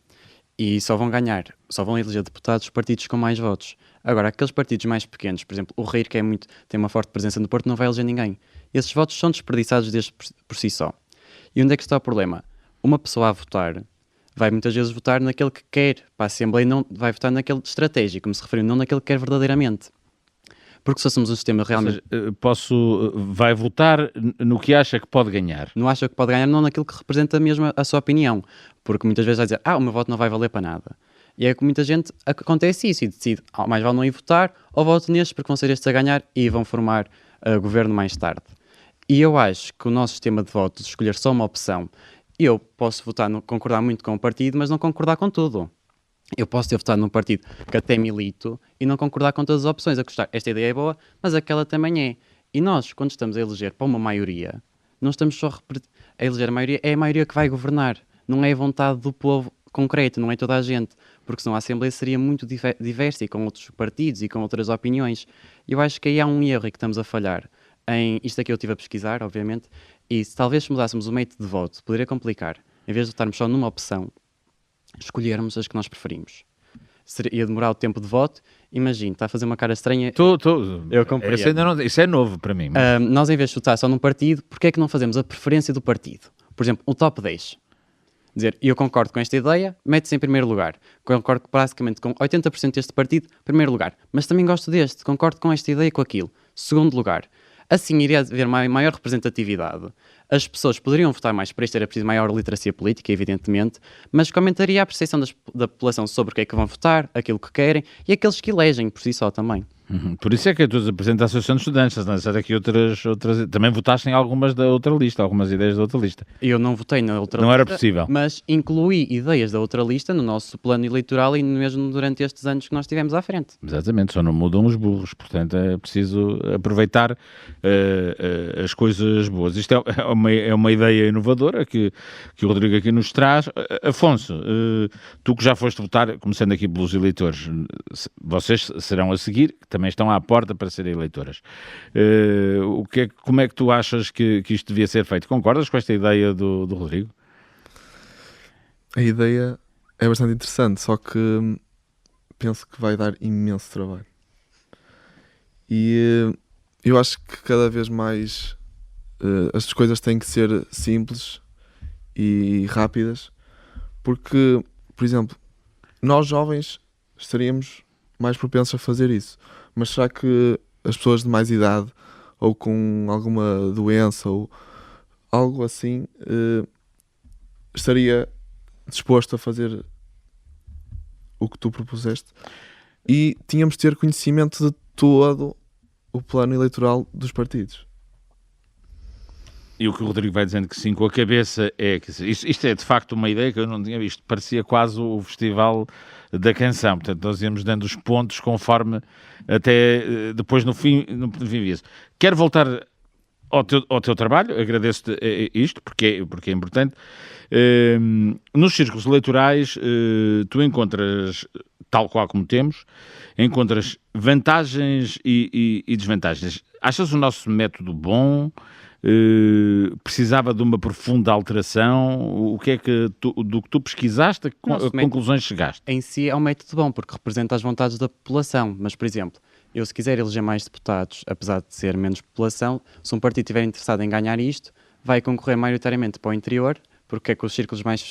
E só vão eleger deputados os partidos com mais votos. Agora, aqueles partidos mais pequenos, por exemplo, o REIR, que tem uma forte presença no Porto, não vai eleger ninguém. Esses votos são desperdiçados por si só. E onde é que está o problema? Uma pessoa a votar vai muitas vezes votar naquele que quer para a Assembleia e não vai votar naquele estratégico, como se referiu, não naquele que quer verdadeiramente. Porque se fôssemos um sistema realmente... Ou seja, vai votar no que acha que pode ganhar. Não acha que pode ganhar, não naquilo que representa mesmo a sua opinião. Porque muitas vezes vai dizer, o meu voto não vai valer para nada. E é que muita gente acontece isso e decide, mais vale não ir votar, ou voto nestes porque vão ser estes a ganhar e vão formar governo mais tarde. E eu acho que o nosso sistema de voto, de escolher só uma opção, eu posso votar, concordar muito com o partido, mas não concordar com tudo. Eu posso ter votado num partido que até milito e não concordar com todas as opções, a gostar, esta ideia é boa, mas aquela também é. E nós, quando estamos a eleger para uma maioria, não estamos só a eleger a maioria, é a maioria que vai governar, não é a vontade do povo concreto, não é toda a gente, porque senão a Assembleia seria muito diversa e com outros partidos e com outras opiniões. Eu acho que aí há um erro e que estamos a falhar. Isto aqui eu estive a pesquisar, obviamente, e se talvez mudássemos o método de voto, poderia complicar. Em vez de votarmos só numa opção, escolhermos as que nós preferimos. Ia demorar o tempo de voto. Imagina, está a fazer uma cara estranha. Eu compreendo. Isso é novo para mim. Nós, em vez de votar só num partido, porque é que não fazemos a preferência do partido? Por exemplo, o top 10. Dizer, eu concordo com esta ideia, mete-se em primeiro lugar. Concordo basicamente com 80% deste partido, primeiro lugar. Mas também gosto deste, concordo com esta ideia e com aquilo. Segundo lugar. Assim iria haver maior representatividade. As pessoas poderiam votar mais para isto, era preciso maior literacia política, evidentemente, mas aumentaria a percepção da população sobre o que é que vão votar, aquilo que querem e aqueles que elegem por si só também. Por isso é que tu apresentas a Associação de Estudantes, lançar aqui outras... Também votaste em algumas da outra lista, algumas ideias da outra lista. Eu não votei na outra lista. Não era possível. Mas incluí ideias da outra lista no nosso plano eleitoral e mesmo durante estes anos que nós tivemos à frente. Exatamente, só não mudam os burros, portanto é preciso aproveitar as coisas boas. Isto é uma ideia inovadora que o Rodrigo aqui nos traz. Afonso, tu que já foste votar, começando aqui pelos eleitores, vocês serão a seguir, também estão à porta para serem eleitoras. Como é que tu achas que isto devia ser feito? Concordas com esta ideia do Rodrigo? A ideia é bastante interessante, só que penso que vai dar imenso trabalho. E eu acho que cada vez mais as coisas têm que ser simples e rápidas, porque, por exemplo, nós jovens estaríamos mais propensos a fazer isso, mas será que as pessoas de mais idade ou com alguma doença ou algo assim estaria disposto a fazer o que tu propuseste? E tínhamos de ter conhecimento de todo o plano eleitoral dos partidos. E o que o Rodrigo vai dizendo que sim, com a cabeça é que isto é de facto uma ideia que eu não tinha visto, parecia quase o festival da canção, portanto nós íamos dando os pontos conforme até depois no fim via-se. Quero voltar ao teu trabalho, agradeço-te isto porque é importante. Nos círculos eleitorais tu encontras, tal qual como temos, encontras vantagens e desvantagens. Achas o nosso método bom? Precisava de uma profunda alteração? O que é que do que tu pesquisaste, a conclusões chegaste? Em si é um método bom, porque representa as vontades da população, mas, por exemplo, eu se quiser eleger mais deputados, apesar de ser menos população, se um partido estiver interessado em ganhar isto, vai concorrer maioritariamente para o interior, porque é que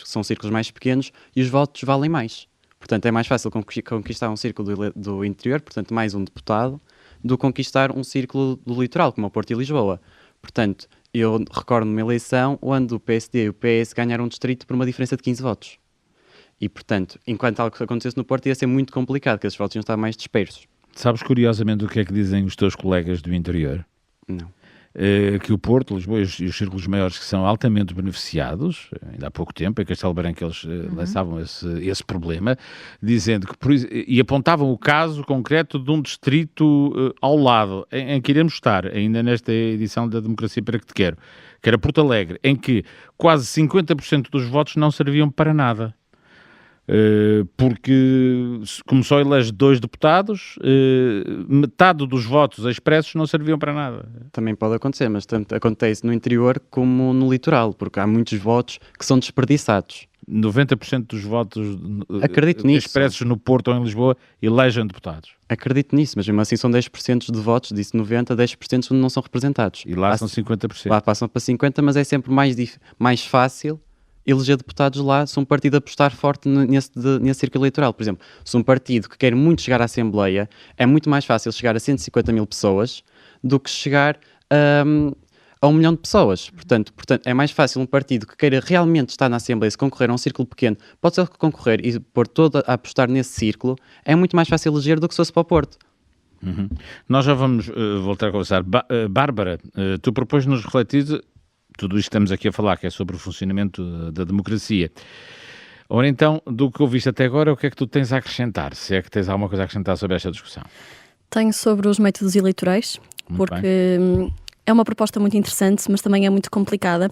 são círculos mais pequenos e os votos valem mais. Portanto, é mais fácil conquistar um círculo do interior, portanto, mais um deputado, do que conquistar um círculo do litoral, como o Porto e Lisboa. Portanto, eu recordo uma eleição onde o PSD e o PS ganharam um distrito por uma diferença de 15 votos. E, portanto, enquanto algo acontecesse no Porto, ia ser muito complicado, porque esses votos iam estar mais dispersos. Sabes, curiosamente, o que é que dizem os teus colegas do interior? Não. Que o Porto, Lisboa e os círculos maiores que são altamente beneficiados, ainda há pouco tempo, em Castelo Branco eles lançavam esse problema, dizendo que, e apontavam o caso concreto de um distrito ao lado, em que iremos estar, ainda nesta edição da Democracia para que te quero, que era Porto Alegre, em que quase 50% dos votos não serviam para nada. porque como só elege 2 deputados, metade dos votos expressos não serviam para nada. Também pode acontecer, mas tanto acontece no interior como no litoral, porque há muitos votos que são desperdiçados. 90% dos votos Acredito nisso. expressos no Porto ou em Lisboa elegem deputados. Acredito nisso, mas mesmo assim são 10% de votos, disse 90%, 10% não são representados. E lá são 50%. Lá passam para 50%, mas é sempre mais fácil eleger deputados lá se um partido apostar forte nesse círculo eleitoral. Por exemplo, se um partido que quer muito chegar à Assembleia, é muito mais fácil chegar a 150 mil pessoas do que chegar a 1 milhão de pessoas. Portanto, é mais fácil um partido que queira realmente estar na Assembleia, se concorrer a um círculo pequeno, pode ser concorrer e pôr toda a apostar nesse círculo, é muito mais fácil eleger do que se fosse para o Porto. Uhum. Nós já vamos voltar a conversar. Bárbara, tu propões-nos refletir tudo isto que estamos aqui a falar, que é sobre o funcionamento da democracia. Ora então, do que ouviste até agora, o que é que tu tens a acrescentar? Se é que tens alguma coisa a acrescentar sobre esta discussão? Tenho sobre os métodos eleitorais, porque é uma proposta muito interessante, mas também é muito complicada.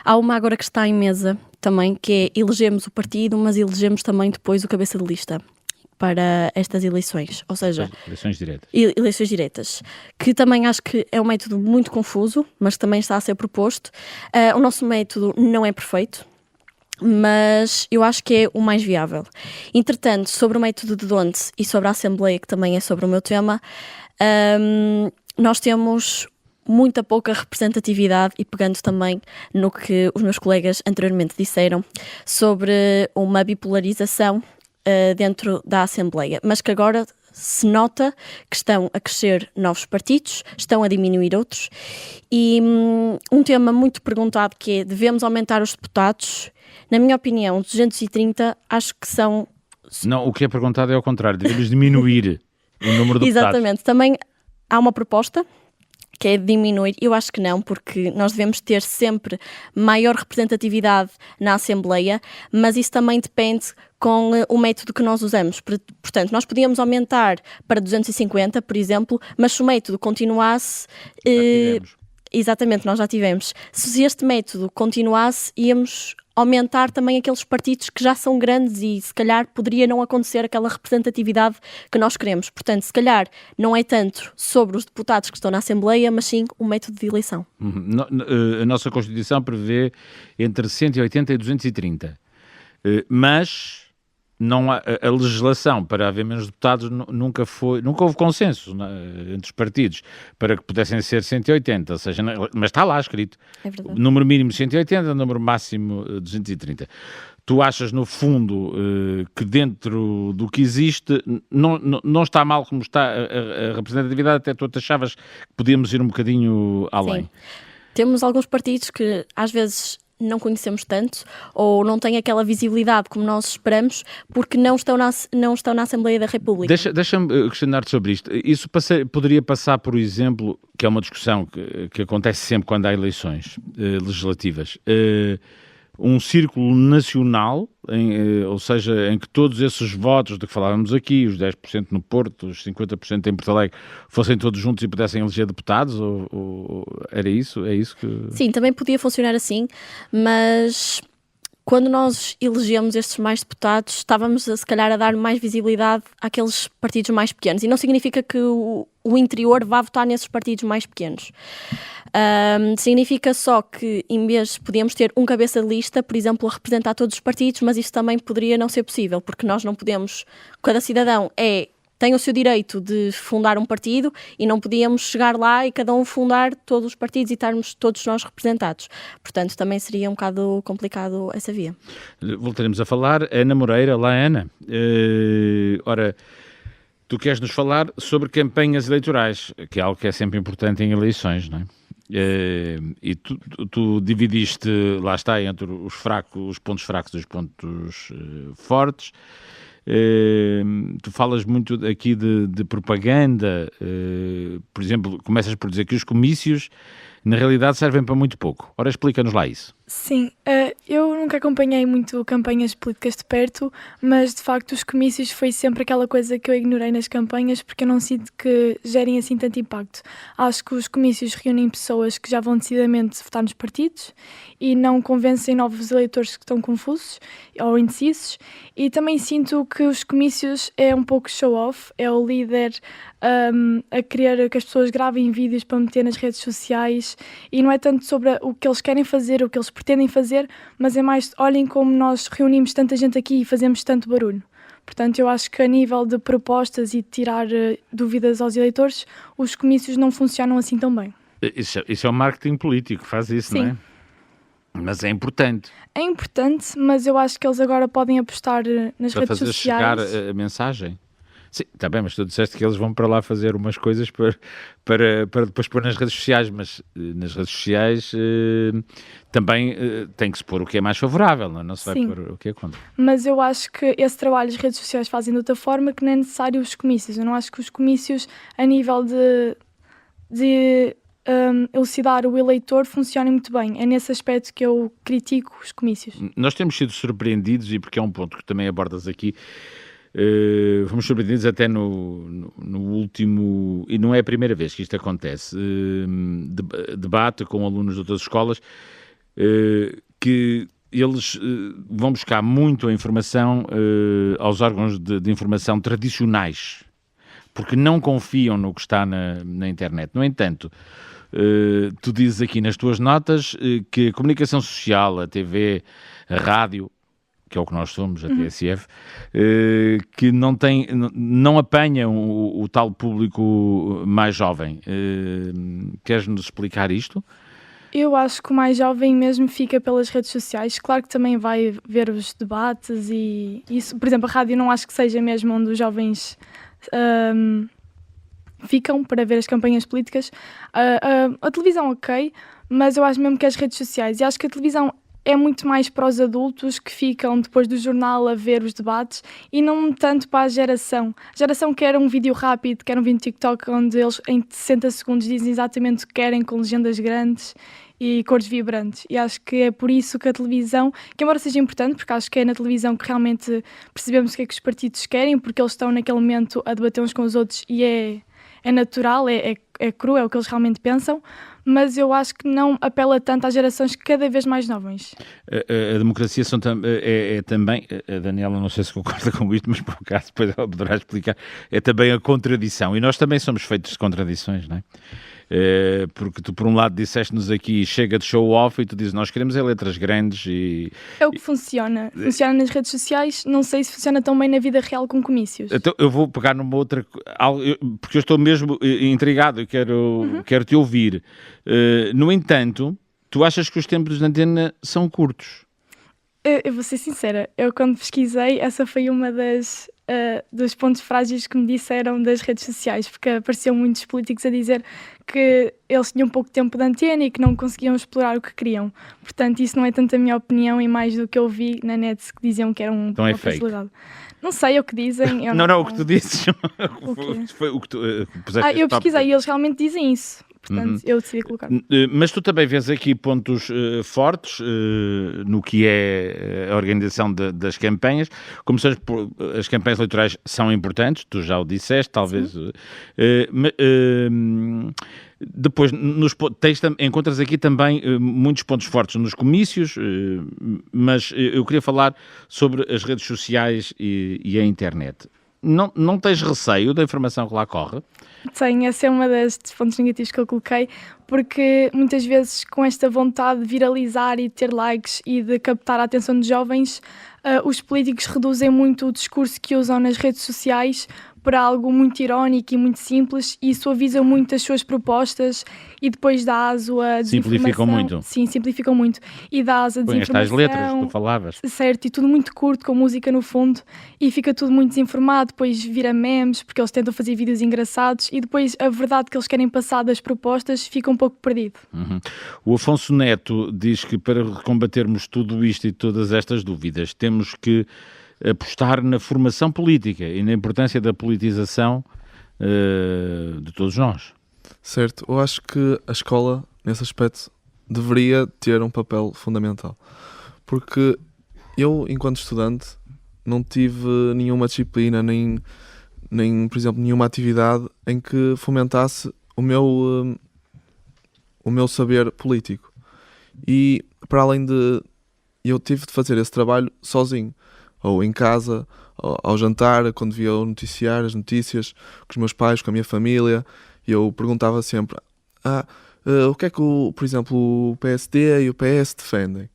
Há uma agora que está em mesa também, que é elegemos o partido, mas elegemos também depois o cabeça de lista para estas eleições, ou seja, eleições diretas. Eleições diretas, que também acho que é um método muito confuso, mas que também está a ser proposto. O nosso método não é perfeito, mas eu acho que é o mais viável. Entretanto, sobre o método de Donde e sobre a Assembleia, que também é sobre o meu tema, nós temos muita pouca representatividade, e pegando também no que os meus colegas anteriormente disseram sobre uma bipolarização dentro da Assembleia, mas que agora se nota que estão a crescer novos partidos, estão a diminuir outros, e um tema muito perguntado que é: devemos aumentar os deputados? Na minha opinião, 230 acho que são... Não, o que é perguntado é ao contrário, devemos diminuir o número de deputados. Exatamente, também há uma proposta que é diminuir. Eu acho que não, porque nós devemos ter sempre maior representatividade na Assembleia, mas isso também depende com o método que nós usamos. Portanto, nós podíamos aumentar para 250, por exemplo, mas se o método continuasse... Exatamente, nós já tivemos. Se este método continuasse, íamos aumentar também aqueles partidos que já são grandes e se calhar poderia não acontecer aquela representatividade que nós queremos. Portanto, se calhar não é tanto sobre os deputados que estão na Assembleia, mas sim o método de eleição. A nossa Constituição prevê entre 180 e 230, mas não há, a legislação para haver menos deputados nunca houve consenso entre os partidos para que pudessem ser 180, ou seja, mas está lá escrito. É verdade. Número mínimo 180, número máximo 230. Tu achas, no fundo, que dentro do que existe não está mal como está a representatividade, até tu achavas que podíamos ir um bocadinho além? Sim. Temos alguns partidos que às vezes não conhecemos tanto ou não têm aquela visibilidade como nós esperamos porque não estão na Assembleia da República. Deixa-me questionar-te sobre isto. Isso poderia passar, por exemplo, que é uma discussão que acontece sempre quando há eleições legislativas, um círculo nacional, ou seja, em que todos esses votos de que falávamos aqui, os 10% no Porto, os 50% em Porto Alegre, fossem todos juntos e pudessem eleger deputados? Ou era isso? É isso que... Sim, também podia funcionar assim, mas quando nós elegemos estes mais deputados, estávamos se calhar a dar mais visibilidade àqueles partidos mais pequenos, e não significa que o interior vá votar nesses partidos mais pequenos. Significa só que em vez podíamos ter um cabeça de lista, por exemplo, a representar todos os partidos, mas isso também poderia não ser possível, porque nós não podemos, cada cidadão tem o seu direito de fundar um partido e não podíamos chegar lá e cada um fundar todos os partidos e estarmos todos nós representados. Portanto, também seria um bocado complicado essa via. Voltaremos a falar. Ana Moreira, lá Ana. Ora, tu queres nos falar sobre campanhas eleitorais, que é algo que é sempre importante em eleições, não é? E tu dividiste, lá está, entre os pontos fracos e os pontos fortes. Tu falas muito aqui de propaganda, por exemplo, começas por dizer que os comícios na realidade servem para muito pouco. Ora, explica-nos lá isso. Sim, eu nunca acompanhei muito campanhas políticas de perto, mas de facto os comícios foi sempre aquela coisa que eu ignorei nas campanhas porque eu não sinto que gerem assim tanto impacto. Acho que os comícios reúnem pessoas que já vão decididamente votar nos partidos e não convencem novos eleitores que estão confusos ou indecisos, e também sinto que os comícios é um pouco show-off, é o líder a querer que as pessoas gravem vídeos para meter nas redes sociais, e não é tanto sobre o que eles querem fazer, o que eles pretendem fazer, mas é mais, olhem como nós reunimos tanta gente aqui e fazemos tanto barulho. Portanto, eu acho que a nível de propostas e de tirar dúvidas aos eleitores, os comícios não funcionam assim tão bem. Isso é o marketing político, faz isso, Sim. não é? Mas é importante. É importante, mas eu acho que eles agora podem apostar nas Para redes fazer sociais. chegar a mensagem. Sim, está bem, mas tu disseste que eles vão para lá fazer umas coisas para depois pôr nas redes sociais, mas nas redes sociais também tem que se pôr o que é mais favorável, não se vai Sim. pôr o que é contra. Mas eu acho que esse trabalho as redes sociais fazem de outra forma que não é necessário os comícios. Eu não acho que os comícios, a nível de elucidar o eleitor, funcionem muito bem. É nesse aspecto que eu critico os comícios. Nós temos sido surpreendidos, e porque é um ponto que também abordas aqui, fomos surpreendidos até no último, e não é a primeira vez que isto acontece, debate com alunos de outras escolas, que eles vão buscar muito a informação aos órgãos de informação tradicionais, porque não confiam no que está na internet. No entanto, tu dizes aqui nas tuas notas que a comunicação social, a TV, a rádio, que é o que nós somos, a TSF, que não apanham o tal público mais jovem. Queres-nos explicar isto? Eu acho que o mais jovem mesmo fica pelas redes sociais. Claro que também vai ver os debates e isso. Por exemplo, a rádio não acho que seja mesmo onde os jovens ficam para ver as campanhas políticas. A televisão, ok, mas eu acho mesmo que as redes sociais. E acho que a televisão é muito mais para os adultos que ficam depois do jornal a ver os debates e não tanto para a geração. A geração quer um vídeo rápido, quer um vídeo TikTok onde eles em 60 segundos dizem exatamente o que querem, com legendas grandes e cores vibrantes. E acho que é por isso que a televisão, que embora seja importante, porque acho que é na televisão que realmente percebemos o que é que os partidos querem, porque eles estão naquele momento a debater uns com os outros e é natural, é cru, é o que eles realmente pensam, mas eu acho que não apela tanto às gerações cada vez mais novas. A democracia é também, a Daniela não sei se concorda com isto, mas por acaso depois ela poderá explicar, é também a contradição, e nós também somos feitos de contradições, não é? Porque tu por um lado disseste-nos aqui chega de show-off e tu dizes nós queremos letras grandes e... É o que funciona nas redes sociais, não sei se funciona tão bem na vida real com comícios. Então eu vou pegar numa outra, porque eu estou mesmo intrigado e quero te ouvir. No entanto, tu achas que os tempos de antena são curtos? Eu vou ser sincera, eu quando pesquisei, essa foi uma dos pontos frágeis que me disseram das redes sociais, porque apareciam muitos políticos a dizer que eles tinham pouco tempo de antena e que não conseguiam explorar o que queriam. Portanto, isso não é tanto a minha opinião e mais do que eu vi na net que diziam que era então é fake. Não sei o que dizem. Eu não, o que tu dizes foi o que tu puseste. Eu pesquisei e eles realmente dizem isso. Portanto, eu decidi colocar. Mas tu também vês aqui pontos fortes no que é a organização das campanhas. Como sabes, as campanhas eleitorais são importantes, tu já o disseste, talvez. Depois, encontras aqui também muitos pontos fortes nos comícios, mas eu queria falar sobre as redes sociais e a internet. Não tens receio da informação que lá corre? Tenho, esse é uma dos pontos negativos que eu coloquei, porque muitas vezes com esta vontade de viralizar e de ter likes e de captar a atenção dos jovens, os políticos reduzem muito o discurso que usam nas redes sociais para algo muito irónico e muito simples e suavizam muito as suas propostas e depois dá aso a desinformação. Simplificam muito. Sim, simplificam muito. E dá aso a desinformação. Põe estas letras que tu falavas. Certo, e tudo muito curto, com música no fundo, e fica tudo muito desinformado, depois vira memes, porque eles tentam fazer vídeos engraçados e depois a verdade que eles querem passar das propostas fica um pouco perdido. O Afonso Neto diz que para combatermos tudo isto e todas estas dúvidas temos que apostar na formação política e na importância da politização de todos nós. Certo, eu acho que a escola nesse aspecto, deveria ter um papel fundamental. Porque eu, enquanto estudante, não tive nenhuma disciplina, nem por exemplo, nenhuma atividade em que fomentasse o meu saber político. E, para além de... Eu tive de fazer esse trabalho sozinho, ou em casa, ao jantar, quando via o noticiário, as notícias, com os meus pais, com a minha família, e eu perguntava sempre o que é que, por exemplo, o PSD e o PS defendem?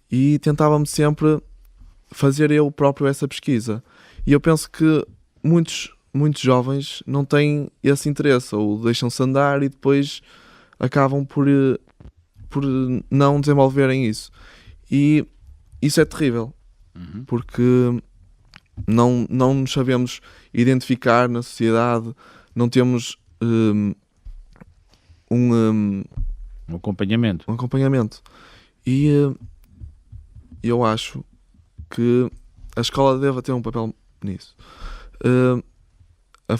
E tentava-me sempre fazer eu próprio essa pesquisa. E eu penso que muitos jovens não têm esse interesse, ou deixam-se andar e depois acabam por não desenvolverem isso. E isso é terrível, porque não nos sabemos identificar na sociedade, não temos um acompanhamento. E eu acho que a escola deve ter um papel nisso, a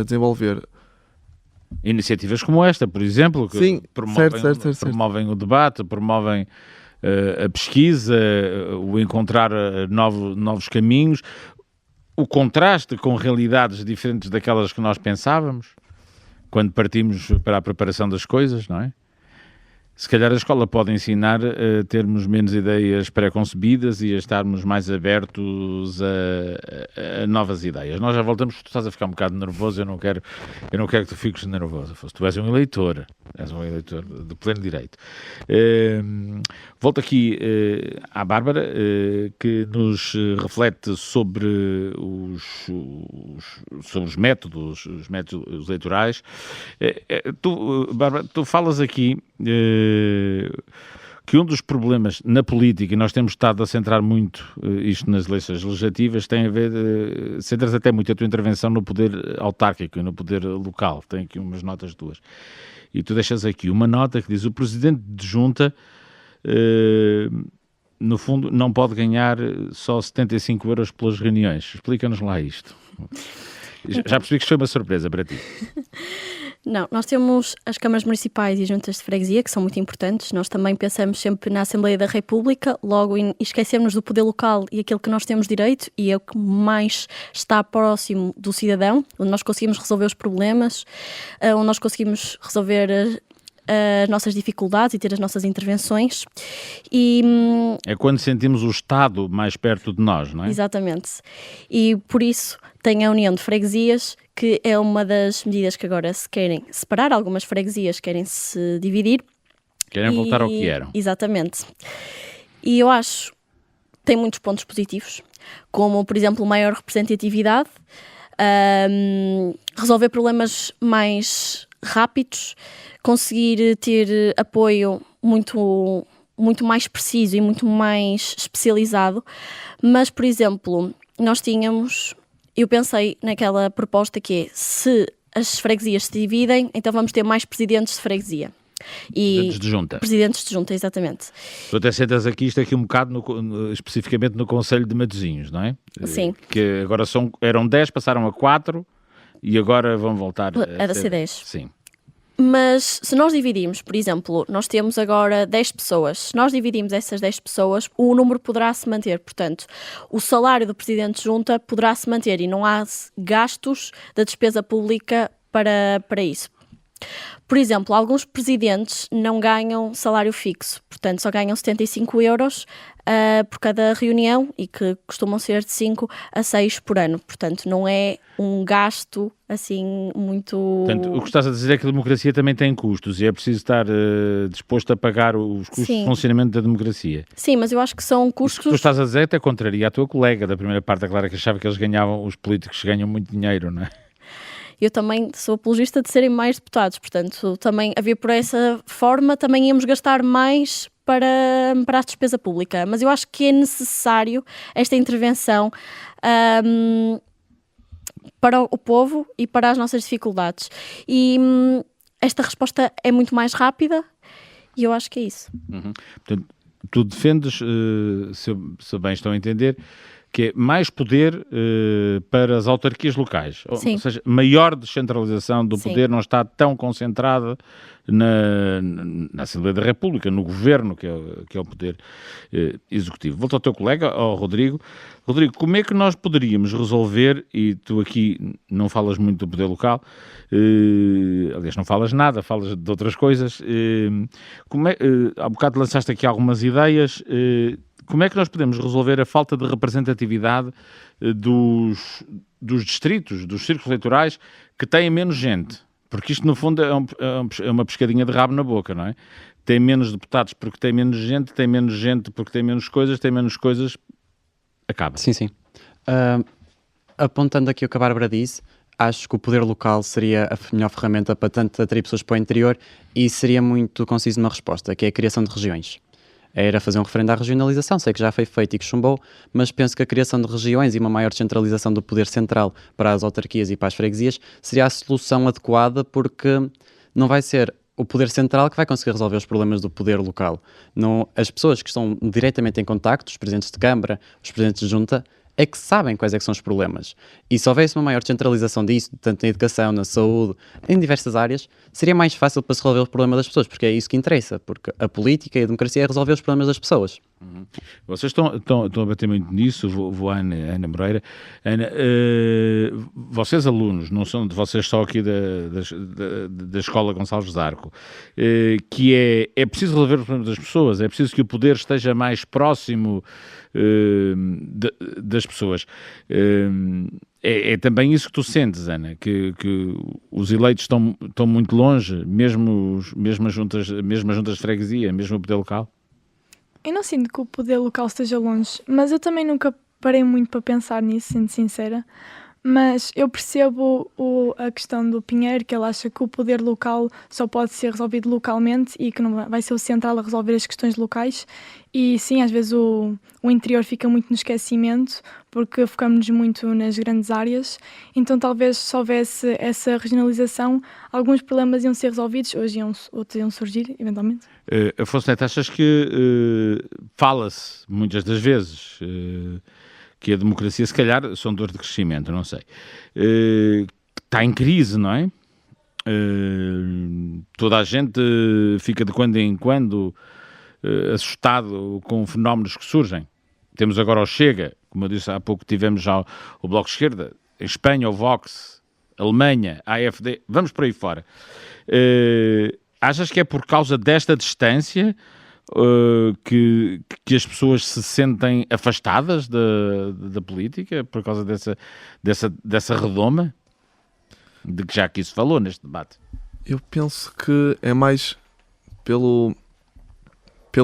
desenvolver iniciativas como esta, por exemplo, que Sim, promovem o debate, promovem a pesquisa, o encontrar novos caminhos, o contraste com realidades diferentes daquelas que nós pensávamos quando partimos para a preparação das coisas, não é? Se calhar a escola pode ensinar a termos menos ideias pré-concebidas e a estarmos mais abertos a novas ideias. Nós já voltamos, tu estás a ficar um bocado nervoso, eu não quero que tu fiques nervoso. Tu és um eleitor de pleno direito. Volto aqui à Bárbara, que nos reflete sobre os métodos eleitorais. Bárbara, tu falas aqui que um dos problemas na política, e nós temos estado a centrar muito isto nas eleições legislativas, tem a ver, centras até muito a tua intervenção no poder autárquico e no poder local. Tem aqui umas notas tuas. E tu deixas aqui uma nota que diz: o presidente de junta, no fundo, não pode ganhar só 75 euros pelas reuniões. Explica-nos lá isto. Já percebi que isto foi uma surpresa para ti. Não, nós temos as câmaras municipais e as juntas de freguesia, que são muito importantes. Nós também pensamos sempre na Assembleia da República, logo esquecemos do poder local e aquilo que nós temos direito, e é o que mais está próximo do cidadão, onde nós conseguimos resolver os problemas, onde nós conseguimos resolver as nossas dificuldades e ter as nossas intervenções. É quando sentimos o Estado mais perto de nós, não é? Exatamente. E por isso tem a União de Freguesias, que é uma das medidas que agora se querem separar. Algumas freguesias querem se dividir. Querem voltar ao que eram. Exatamente. E eu acho que tem muitos pontos positivos, como, por exemplo, maior representatividade, resolver problemas mais rápidos, conseguir ter apoio muito mais preciso e muito mais especializado. Mas, por exemplo, eu pensei naquela proposta que é: se as freguesias se dividem, então vamos ter mais presidentes de freguesia. Presidentes de junta. Presidentes de junta, exatamente. Tu até sentas aqui um bocado especificamente no Conselho de Matosinhos, não é? Sim. Que agora eram 10, passaram a 4 e agora vão voltar a ser 10. Sim. Mas se nós dividirmos, por exemplo, nós temos agora 10 pessoas. Se nós dividimos essas 10 pessoas, o número poderá se manter. Portanto, o salário do presidente de junta poderá se manter e não há gastos da despesa pública para isso. Por exemplo, alguns presidentes não ganham salário fixo, portanto só ganham 75 euros por cada reunião, e que costumam ser de 5 a 6 por ano. Portanto, não é um gasto assim muito... Portanto, o que estás a dizer é que a democracia também tem custos e é preciso estar disposto a pagar os custos de funcionamento da democracia. Sim, mas eu acho que são custos... O que tu estás a dizer até contraria a tua colega da primeira parte, a Clara, que achava que os políticos ganham muito dinheiro, não é? Eu também sou apologista de serem mais deputados, portanto, também havia por essa forma, também íamos gastar mais para a despesa pública. Mas eu acho que é necessário esta intervenção para o povo e para as nossas dificuldades. E esta resposta é muito mais rápida e eu acho que é isso. Portanto, tu defendes, se eu bem estou a entender, que é mais poder para as autarquias locais. Sim. Ou seja, maior descentralização do Sim. poder, não está tão concentrada na Assembleia da República, no Governo, que é o poder executivo. Volto ao teu colega, ao Rodrigo. Rodrigo, como é que nós poderíamos resolver, e tu aqui não falas muito do poder local, aliás, não falas nada, falas de outras coisas, há bocado lançaste aqui algumas ideias, como é que nós podemos resolver a falta de representatividade dos distritos, dos círculos eleitorais que têm menos gente? Porque isto, no fundo, é uma pescadinha de rabo na boca, não é? Tem menos deputados porque tem menos gente porque tem menos coisas, acaba. Sim, sim. Apontando aqui o que a Bárbara disse, acho que o poder local seria a melhor ferramenta para tanto atrair pessoas para o interior e seria muito conciso numa resposta, que é a criação de regiões. Era fazer um referendo à regionalização, sei que já foi feito e que chumbou, mas penso que a criação de regiões e uma maior descentralização do poder central para as autarquias e para as freguesias seria a solução adequada, porque não vai ser o poder central que vai conseguir resolver os problemas do poder local. Não, as pessoas que estão diretamente em contacto, os presidentes de Câmara, os presidentes de Junta, é que sabem quais é que são os problemas. E se houvesse uma maior descentralização disso, tanto na educação, na saúde, em diversas áreas, seria mais fácil para se resolver o problema das pessoas, porque é isso que interessa, porque a política e a democracia é resolver os problemas das pessoas. Vocês estão a bater muito nisso, vou à Ana Moreira. Ana, vocês alunos, não são de vocês só aqui da Escola Gonçalves de Arco, que é preciso resolver os problemas das pessoas, é preciso que o poder esteja mais próximo das pessoas. É também isso que tu sentes, Ana, que os eleitos estão muito longe, mesmo as juntas de freguesia, mesmo o poder local? Eu não sinto que o poder local esteja longe, mas eu também nunca parei muito para pensar nisso, sendo sincera. Mas eu percebo a questão do Pinheiro, que ele acha que o poder local só pode ser resolvido localmente e que não vai ser o central a resolver as questões locais. E sim, às vezes o interior fica muito no esquecimento, porque focamos-nos muito nas grandes áreas. Então talvez se houvesse essa regionalização, alguns problemas iam ser resolvidos, outros iam surgir, eventualmente. Afonso Neto, achas que fala-se muitas das vezes que a democracia, se calhar, são dores de crescimento, não sei, está em crise, não é? Toda a gente fica de quando em quando assustado com fenómenos que surgem. Temos agora o Chega, como eu disse há pouco, tivemos já o Bloco de Esquerda, em Espanha o Vox, Alemanha, a AfD, vamos por aí fora. Achas que é por causa desta distância que as pessoas se sentem afastadas da política, por causa dessa redoma de que já aqui se falou neste debate? Eu penso que é mais pelo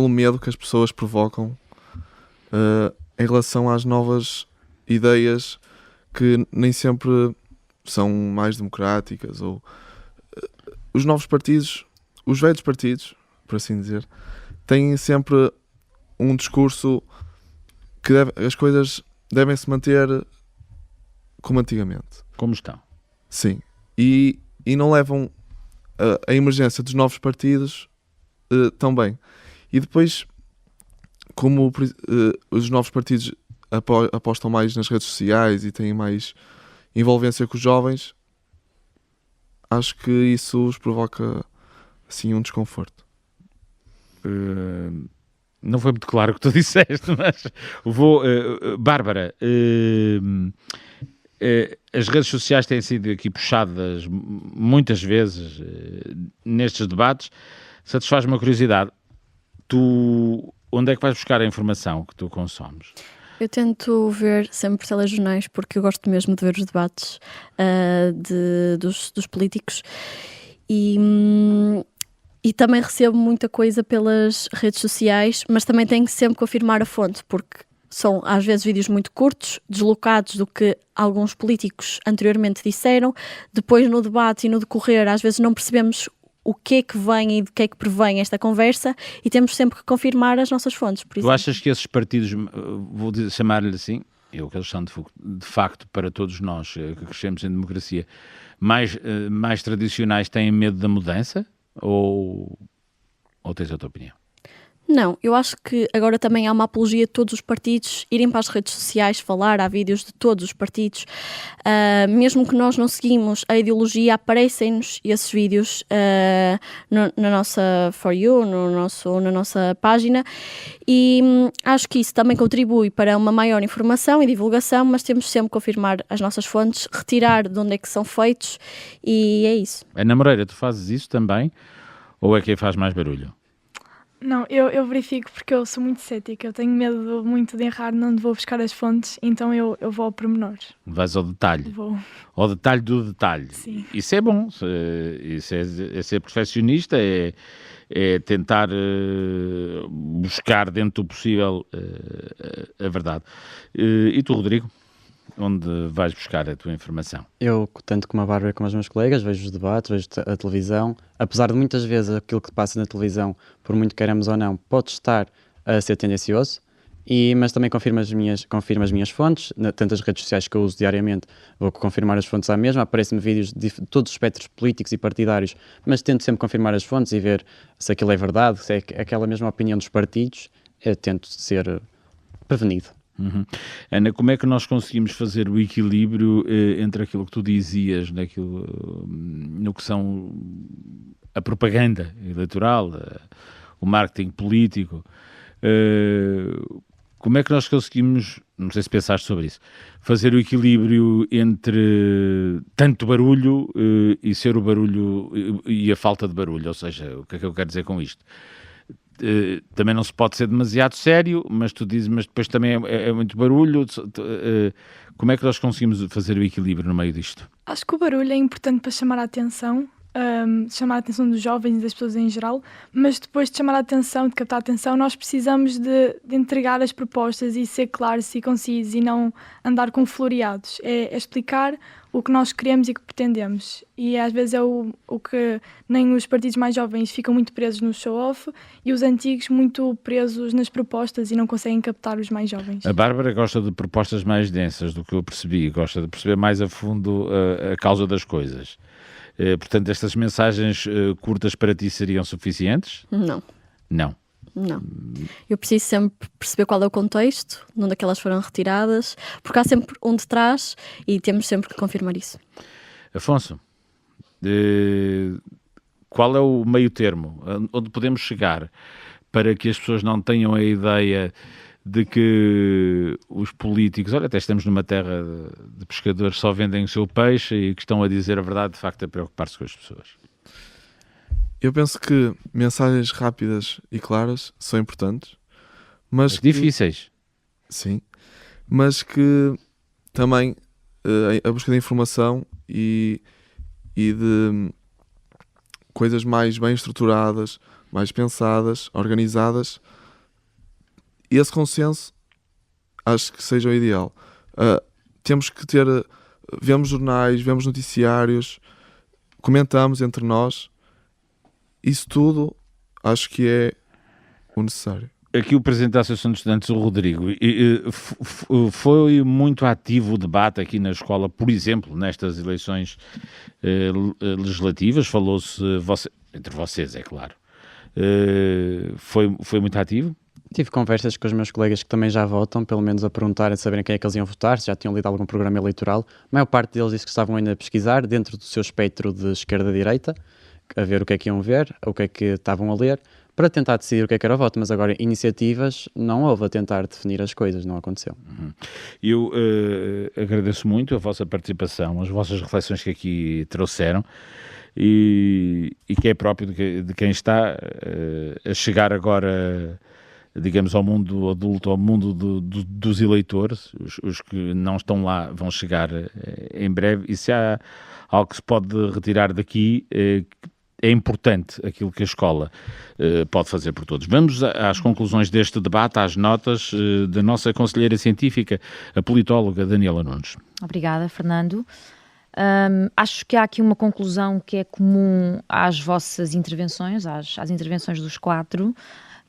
medo que as pessoas provocam em relação às novas ideias que nem sempre são mais democráticas, ou os novos partidos, os velhos partidos, por assim dizer, têm sempre um discurso que as coisas devem se manter como antigamente. Como estão. Sim. E não levam a emergência dos novos partidos tão bem. E depois, como os novos partidos apostam mais nas redes sociais e têm mais envolvência com os jovens, acho que isso os provoca assim um desconforto. Não foi muito claro o que tu disseste, mas Bárbara, as redes sociais têm sido aqui puxadas muitas vezes nestes debates. Satisfaz-me uma curiosidade. Tu, onde é que vais buscar a informação que tu consomes? Eu tento ver sempre telejornais, porque eu gosto mesmo de ver os debates dos políticos e também recebo muita coisa pelas redes sociais, mas também tenho que sempre confirmar a fonte, porque são às vezes vídeos muito curtos, deslocados do que alguns políticos anteriormente disseram. Depois no debate e no decorrer às vezes não percebemos o que é que vem e de que é que provém esta conversa e temos sempre que confirmar as nossas fontes. Por tu achas que esses partidos, vou chamar-lhe assim, que eles são de facto para todos nós que crescemos em democracia, mais tradicionais, têm medo da mudança? Ou tens outra opinião? Não, eu acho que agora também há uma apologia de todos os partidos irem para as redes sociais falar, há vídeos de todos os partidos. Mesmo que nós não seguimos a ideologia, aparecem-nos esses vídeos na nossa For You, na nossa página, e acho que isso também contribui para uma maior informação e divulgação, mas temos sempre que confirmar as nossas fontes, retirar de onde é que são feitos, e é isso. Ana Moreira, tu fazes isso também? Ou é quem faz mais barulho? Não, eu verifico porque eu sou muito cética, eu tenho medo muito de errar, não vou buscar as fontes, então eu vou ao pormenor. Vais ao detalhe. Vou. Ao detalhe do detalhe. Sim. Isso é bom, isso é ser perfeccionista, é tentar buscar dentro do possível a verdade. E tu, Rodrigo? Onde vais buscar a tua informação? Eu, tanto como a Bárbara como os meus colegas, vejo os debates, vejo a televisão. Apesar de muitas vezes aquilo que passa na televisão, por muito queiramos ou não, pode estar a ser tendencioso, mas também confirmo as minhas fontes, tanto as redes sociais que eu uso diariamente, vou confirmar as fontes à mesma, aparecem-me vídeos de todos os espectros políticos e partidários, mas tento sempre confirmar as fontes e ver se aquilo é verdade, se é aquela mesma opinião dos partidos, eu tento ser prevenido. Uhum. Ana, como é que nós conseguimos fazer o equilíbrio entre aquilo que tu dizias, no que são a propaganda eleitoral, o marketing político? Como é que nós conseguimos, não sei se pensaste sobre isso, fazer o equilíbrio entre tanto barulho e ser o barulho e a falta de barulho? Ou seja, o que é que eu quero dizer com isto? Também não se pode ser demasiado sério, mas tu dizes, mas depois também é muito barulho. Como é que nós conseguimos fazer o equilíbrio no meio disto? Acho que o barulho é importante para chamar a atenção dos jovens e das pessoas em geral, mas depois de chamar a atenção, de captar a atenção, nós precisamos de entregar as propostas e ser claros e concisos e não andar com floreados. É explicar o que nós queremos e que pretendemos. E às vezes é o que nem os partidos mais jovens ficam muito presos no show-off e os antigos muito presos nas propostas e não conseguem captar os mais jovens. A Bárbara gosta de propostas mais densas, do que eu percebi, gosta de perceber mais a fundo a causa das coisas. Portanto, estas mensagens curtas para ti seriam suficientes? Não. Não. Eu preciso sempre perceber qual é o contexto, de onde é que elas foram retiradas, porque há sempre um de trás e temos sempre que confirmar isso. Afonso, qual é o meio termo? Onde podemos chegar para que as pessoas não tenham a ideia de que os políticos, olha, até estamos numa terra de pescadores, só vendem o seu peixe e que estão a dizer a verdade, de facto, a preocupar-se com as pessoas? Eu penso que mensagens rápidas e claras são importantes, mas difíceis. Sim, mas que também a busca de informação e de coisas mais bem estruturadas, mais pensadas, organizadas, esse consenso acho que seja o ideal. Temos que ter, vemos jornais, vemos noticiários, comentamos entre nós. Isso tudo acho que é o necessário. Aqui o Presidente da Associação de Estudantes, o Rodrigo, foi muito ativo o debate aqui na escola, por exemplo, nestas eleições legislativas, falou-se, entre vocês, é claro, foi muito ativo? Tive conversas com os meus colegas que também já votam, pelo menos a perguntarem, a saberem quem é que eles iam votar, se já tinham lido algum programa eleitoral. A maior parte deles disse que estavam ainda a pesquisar, dentro do seu espectro de esquerda-direita, a ver o que é que iam ver, o que é que estavam a ler, para tentar decidir o que é que era o voto, mas agora iniciativas não houve a tentar definir as coisas, não aconteceu. Eu agradeço muito a vossa participação, as vossas reflexões que aqui trouxeram e que é próprio de quem está a chegar agora, digamos, ao mundo adulto, ao mundo dos eleitores. Os que não estão lá vão chegar em breve, e se há algo que se pode retirar daqui, é importante aquilo que a escola pode fazer por todos. Vamos às conclusões deste debate, às notas da nossa conselheira científica, a politóloga Daniela Nunes. Obrigada, Fernando. Acho que há aqui uma conclusão que é comum às vossas intervenções, às intervenções dos quatro,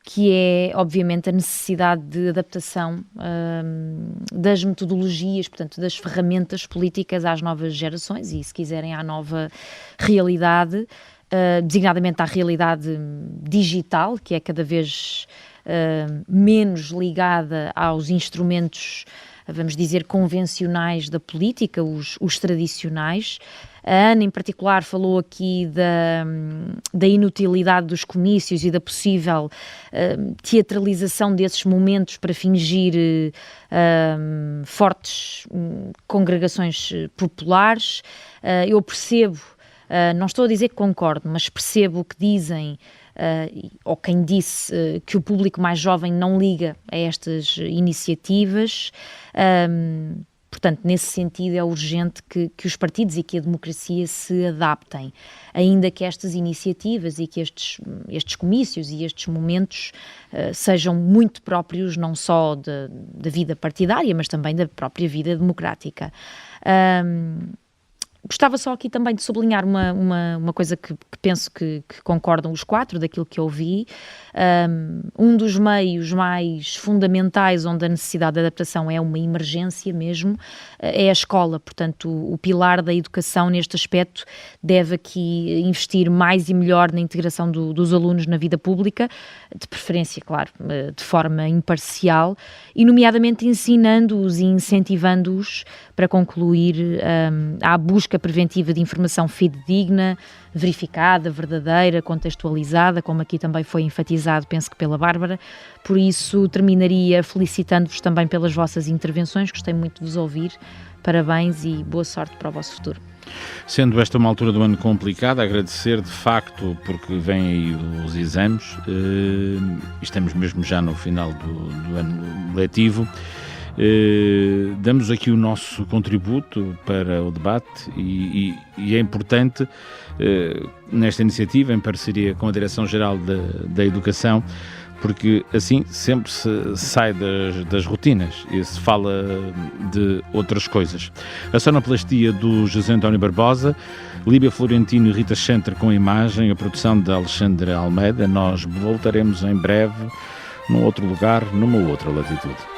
que é, obviamente, a necessidade de adaptação das metodologias, portanto, das ferramentas políticas às novas gerações e, se quiserem, à nova realidade, designadamente à realidade digital, que é cada vez menos ligada aos instrumentos, vamos dizer, convencionais da política, os tradicionais. A Ana, em particular, falou aqui da inutilidade dos comícios e da possível teatralização desses momentos para fingir fortes congregações populares. Eu percebo, não estou a dizer que concordo, mas percebo o que dizem, ou quem disse que o público mais jovem não liga a estas iniciativas. Portanto, nesse sentido, é urgente que os partidos e que a democracia se adaptem, ainda que estas iniciativas e que estes comícios e estes momentos sejam muito próprios não só da vida partidária, mas também da própria vida democrática. Gostava só aqui também de sublinhar uma coisa que penso que concordam os quatro, daquilo que eu vi. Um dos meios mais fundamentais onde a necessidade de adaptação é uma emergência mesmo, é a escola. Portanto, o pilar da educação neste aspecto deve aqui investir mais e melhor na integração dos alunos na vida pública, de preferência, claro, de forma imparcial, e nomeadamente ensinando-os e incentivando-os para concluir à busca preventiva de informação fidedigna, verificada, verdadeira, contextualizada, como aqui também foi enfatizado, penso que pela Bárbara. Por isso, terminaria felicitando-vos também pelas vossas intervenções, gostei muito de vos ouvir, parabéns e boa sorte para o vosso futuro. Sendo esta uma altura do ano complicada, agradecer de facto, porque vêm aí os exames, estamos mesmo já no final do ano letivo. Damos aqui o nosso contributo para o debate e é importante, nesta iniciativa, em parceria com a Direção-Geral da Educação, porque assim sempre se sai das rotinas e se fala de outras coisas. A sonoplastia do José António Barbosa, Líbia Florentino e Rita Schenter com a imagem, a produção de Alexandre Almeida. Nós voltaremos em breve, num outro lugar, numa outra latitude.